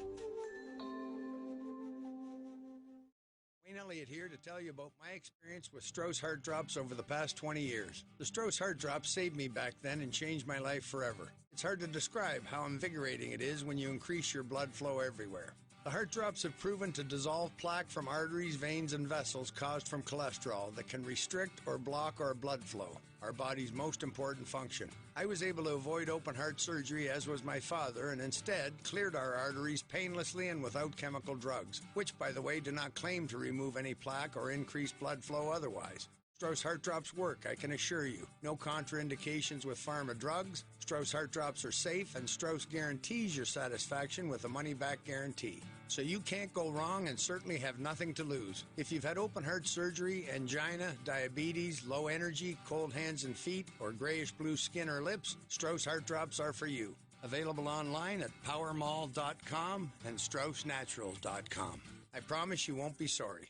Wayne Elliott here to tell you about my experience with Strauss Heart Drops over the past 20 years. The Strauss Heart Drops saved me back then and changed my life forever. It's hard to describe how invigorating it is when you increase your blood flow everywhere. The Heart Drops have proven to dissolve plaque from arteries, veins, and vessels caused from cholesterol that can restrict or block our blood flow, our body's most important function. I was able to avoid open heart surgery, as was my father, and instead cleared our arteries painlessly and without chemical drugs, which, by the way, do not claim to remove any plaque or increase blood flow otherwise. Strauss Heart Drops work, I can assure you. No contraindications with pharma drugs. Strauss Heart Drops are safe, and Strauss guarantees your satisfaction with a money-back guarantee. So you can't go wrong and certainly have nothing to lose. If you've had open heart surgery, angina, diabetes, low energy, cold hands and feet, or grayish-blue skin or lips, Strauss Heart Drops are for you. Available online at powermall.com and straussnaturals.com. I promise you won't be sorry.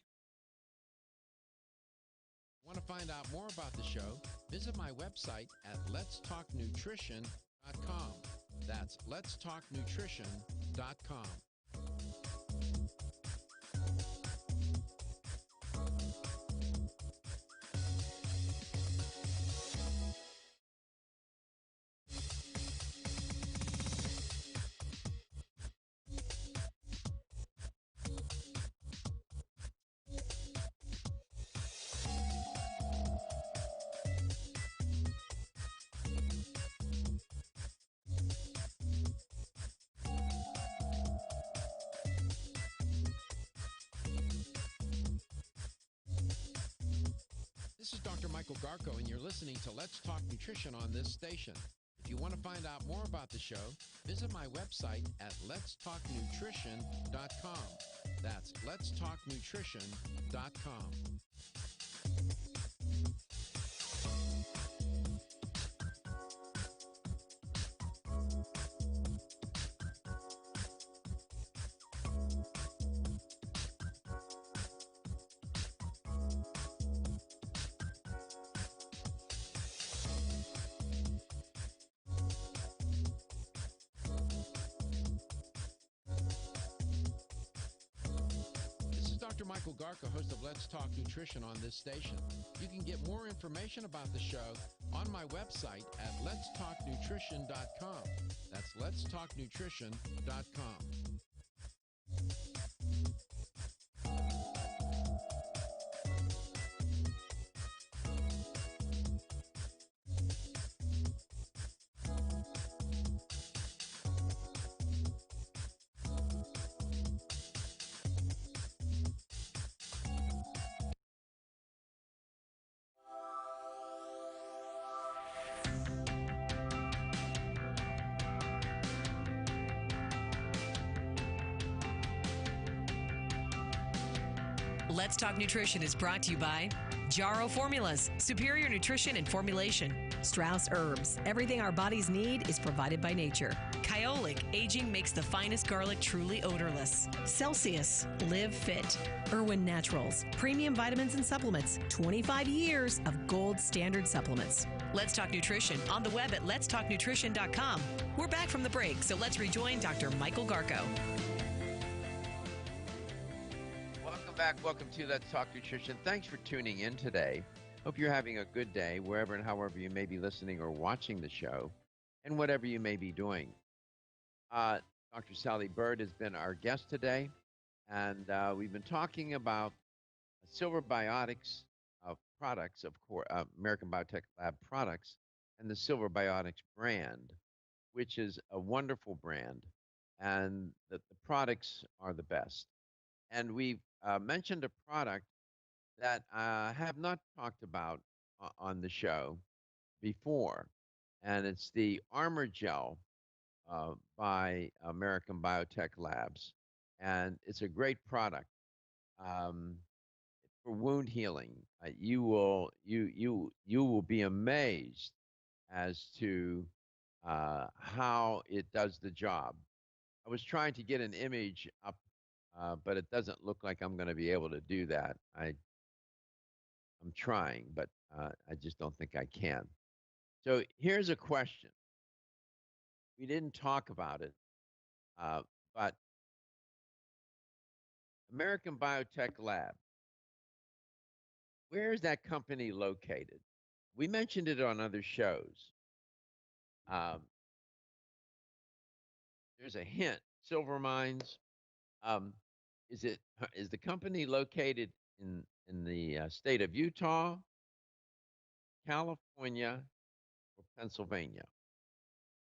Want to find out more about the show? Visit my website at letstalknutrition.com. That's letstalknutrition.com. This is Dr. Michael Garko, and you're listening to Let's Talk Nutrition on this station. If you want to find out more about the show, visit my website at letstalknutrition.com. That's letstalknutrition.com. Dr. Michael Garko, host of Let's Talk Nutrition on this station. You can get more information about the show on my website at letstalknutrition.com. That's letstalknutrition.com. Let's Talk Nutrition is brought to you by Jarrow Formulas, superior nutrition and formulation. Strauss Herbs, everything our bodies need is provided by nature. Kyolic, aging makes the finest garlic truly odorless. Celsius, live fit. Irwin Naturals, premium vitamins and supplements. 25 years of gold standard supplements. Let's Talk Nutrition on the web at letstalknutrition.com. We're back from the break, so let's rejoin Dr. Michael Garko. Welcome back. Welcome to Let's Talk Nutrition. Thanks for tuning in today. Hope you're having a good day wherever and however you may be listening or watching the show and whatever you may be doing. Dr. Sally Bird has been our guest today, and we've been talking about Silver Biotics products, of course, American Biotech Lab products, and the Silver Biotics brand, which is a wonderful brand, and the products are the best. And we've mentioned a product that I have not talked about on the show before, and it's the Armor Gel by American Biotech Labs, and it's a great product for wound healing. You will be amazed as to how it does the job. I was trying to get an image up, but it doesn't look like I'm going to be able to do that. I'm trying, but I just don't think I can. So here's a question. We didn't talk about it, but American Biotech Lab, where is that company located? We mentioned it on other shows. There's a hint. Silver Mines. Is the company located in the state of Utah, California, or Pennsylvania?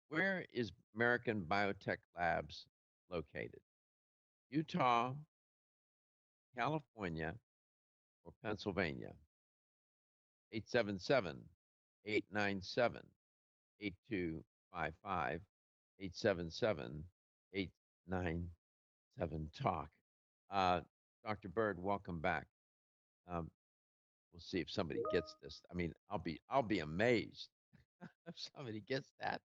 Where is American Biotech Labs located? Utah, California, or Pennsylvania? 877-897-8255, 877-897-TALK. Dr. Bird, welcome back. We'll see if somebody gets this. I mean, I'll be amazed if somebody gets that,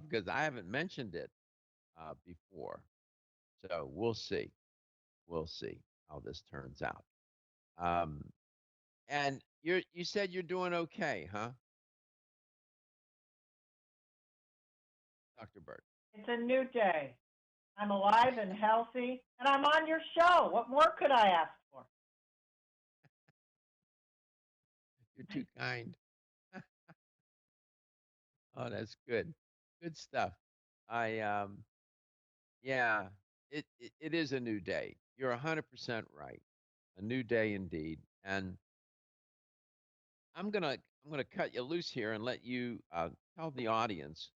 because I haven't mentioned it before. So we'll see. We'll see how this turns out. And you said you're doing okay, huh? Dr. Bird. It's a new day. I'm alive and healthy, and I'm on your show. What more could I ask for? You're too kind. Oh, that's good. Good stuff. Yeah, it is a new day. You're 100% right. A new day indeed. And I'm gonna cut you loose here and let you tell the audience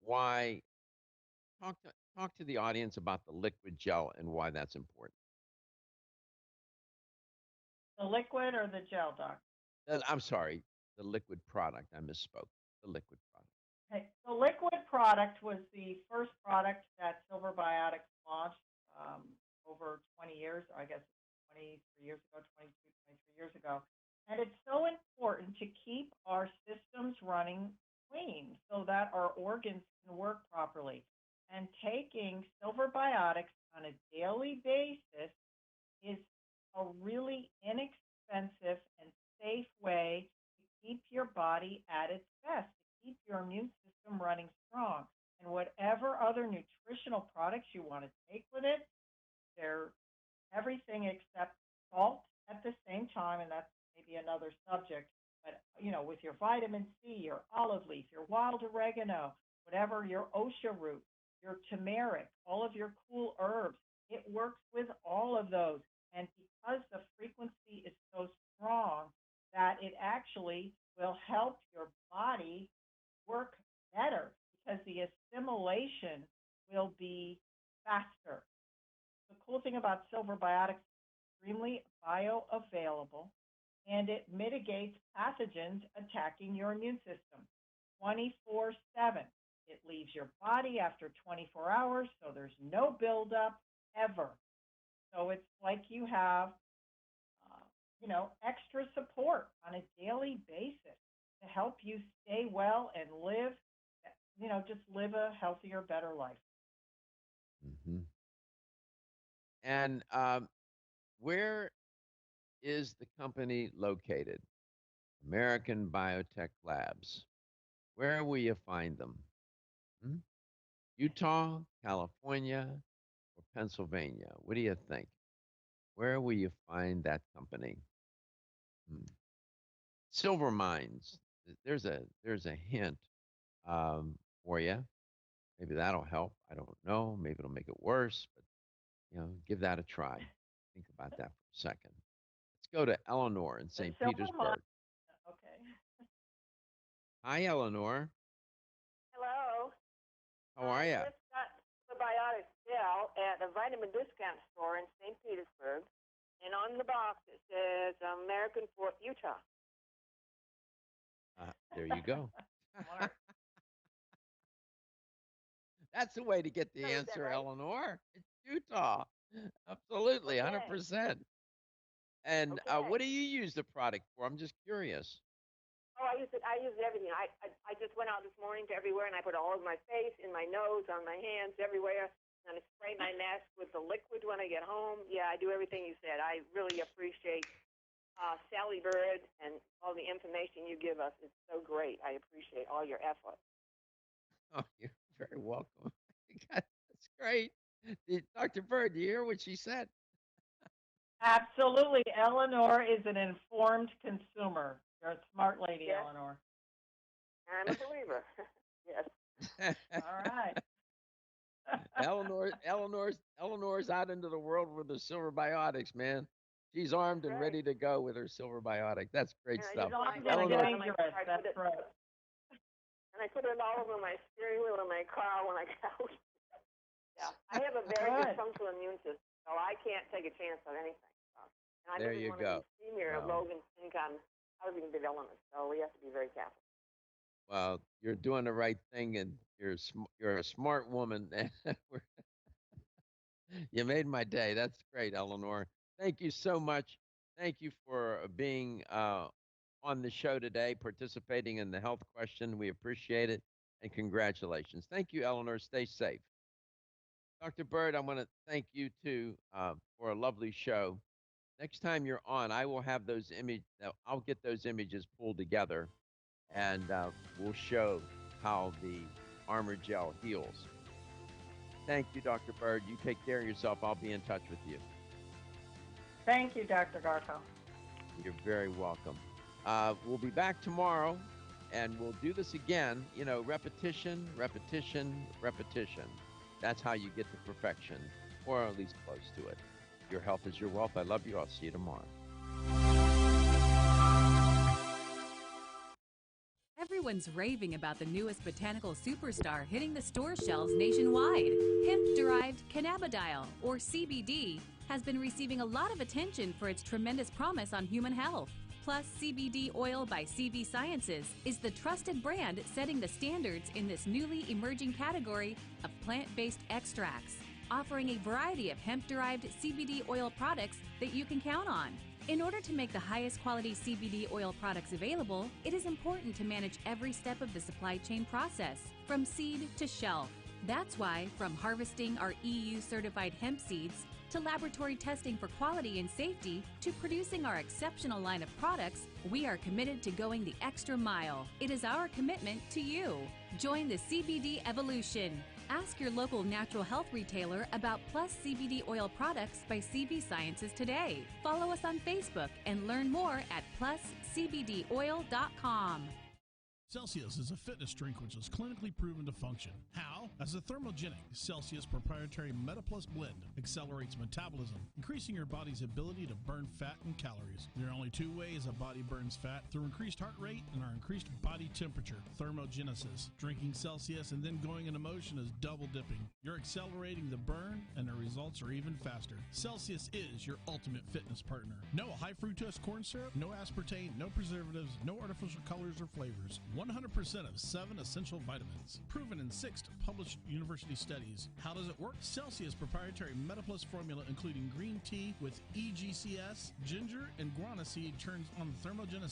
why. Talk to the audience about the liquid gel and why that's important. The liquid or the gel, Doc? I'm sorry, the liquid product. I misspoke. The liquid product. Okay. The liquid product was the first product that Silver Biotics launched over 20 years, I guess 23 years ago, 23 years ago. And it's so important to keep our systems running clean so that our organs can work properly. And taking Silver Biotics on a daily basis is a really inexpensive and safe way to keep your body at its best, to keep your immune system running strong. And whatever other nutritional products you want to take with it, they're everything except salt at the same time, and that's maybe another subject. But, with your vitamin C, your olive leaf, your wild oregano, whatever, your osha root, your turmeric, all of your cool herbs, it works with all of those. And because the frequency is so strong that it actually will help your body work better because the assimilation will be faster. The cool thing about Silver Biotics is extremely bioavailable, and it mitigates pathogens attacking your immune system 24/7. It leaves your body after 24 hours, so there's no buildup ever. So it's like you have extra support on a daily basis to help you stay well and live, just live a healthier, better life. Hmm. And where is the company located? American Biotech Labs. Where will you find them? Hmm? Utah, California, or Pennsylvania? What do you think? Where will you find that company? Silver mines. There's a hint for you. Maybe that'll help. I don't know. Maybe it'll make it worse, but give that a try. Think about that for a second. Let's go to Eleanor in St. Petersburg. Okay. Hi, Eleanor. Hello. How are you? I just got the biotic gel at a vitamin discount store in St. Petersburg, and on the box it says American Fort, Utah. There you go. That's the way to get the answer, right? Eleanor. It's Utah. Absolutely, okay. 100%. And what do you use the product for? I'm just curious. Oh, I use it everything. I just went out this morning to everywhere, and I put it all over my face, in my nose, on my hands, everywhere. And I spray my mask with the liquid when I get home. Yeah, I do everything you said. I really appreciate Sally Bird and all the information you give us. It's so great. I appreciate all your effort. Oh, you're very welcome. That's great. Dr. Bird, do you hear what she said? Absolutely. Eleanor is an informed consumer. You're a smart lady, yes. Eleanor. I'm a believer. Yes. All right. Eleanor's out into the world with the silver biotics, man. She's armed and ready to go with her silver biotic. That's great stuff. Eleanor, that's right. And I put it all over my steering wheel in my car when I get out. Yeah, I have a very dysfunctional immune system, so I can't take a chance on anything. And there you go. Senior of Logan Income Housing Development, so we have to be very careful. Well, you're doing the right thing, and you're a smart woman. You made my day. That's great, Eleanor. Thank you so much. Thank you for being on the show today, participating in the health question. We appreciate it, and congratulations. Thank you, Eleanor. Stay safe. Dr. Bird, I want to thank you, too, for a lovely show. Next time you're on, I will have those images. I'll get those images pulled together, and we'll show how the Armor Gel heals. Thank you, Dr. Bird. You take care of yourself. I'll be in touch with you. Thank you, Dr. Garko. You're very welcome. We'll be back tomorrow, and we'll do this again. Repetition, repetition, repetition. That's how you get to perfection, or at least close to it. Your health is your wealth. I love you. I'll see you tomorrow. Everyone's raving about the newest botanical superstar hitting the store shelves nationwide. Hemp-derived cannabidiol, or CBD, has been receiving a lot of attention for its tremendous promise on human health. Plus, CBD Oil by CV Sciences is the trusted brand setting the standards in this newly emerging category of plant-based extracts, offering a variety of hemp-derived CBD oil products that you can count on. In order to make the highest quality CBD oil products available, it is important to manage every step of the supply chain process, from seed to shelf. That's why, from harvesting our EU-certified hemp seeds, to laboratory testing for quality and safety, to producing our exceptional line of products, we are committed to going the extra mile. It is our commitment to you. Join the CBD evolution. Ask your local natural health retailer about Plus CBD oil products by CV Sciences today. Follow us on Facebook and learn more at pluscbdoil.com. Celsius is a fitness drink which is clinically proven to function. How? As a thermogenic, Celsius proprietary MetaPlus blend accelerates metabolism, increasing your body's ability to burn fat and calories. There are only two ways a body burns fat: through increased heart rate and our increased body temperature, thermogenesis. Drinking Celsius and then going into motion is double dipping. You're accelerating the burn, and the results are even faster. Celsius is your ultimate fitness partner. No high fructose corn syrup, no aspartame, no preservatives, no artificial colors or flavors. 100% of 7 essential vitamins. Proven in 6 published university studies. How does it work? Celsius proprietary MetaPlus formula, including green tea with EGCS, ginger, and guarana seed, turns on the thermogenesis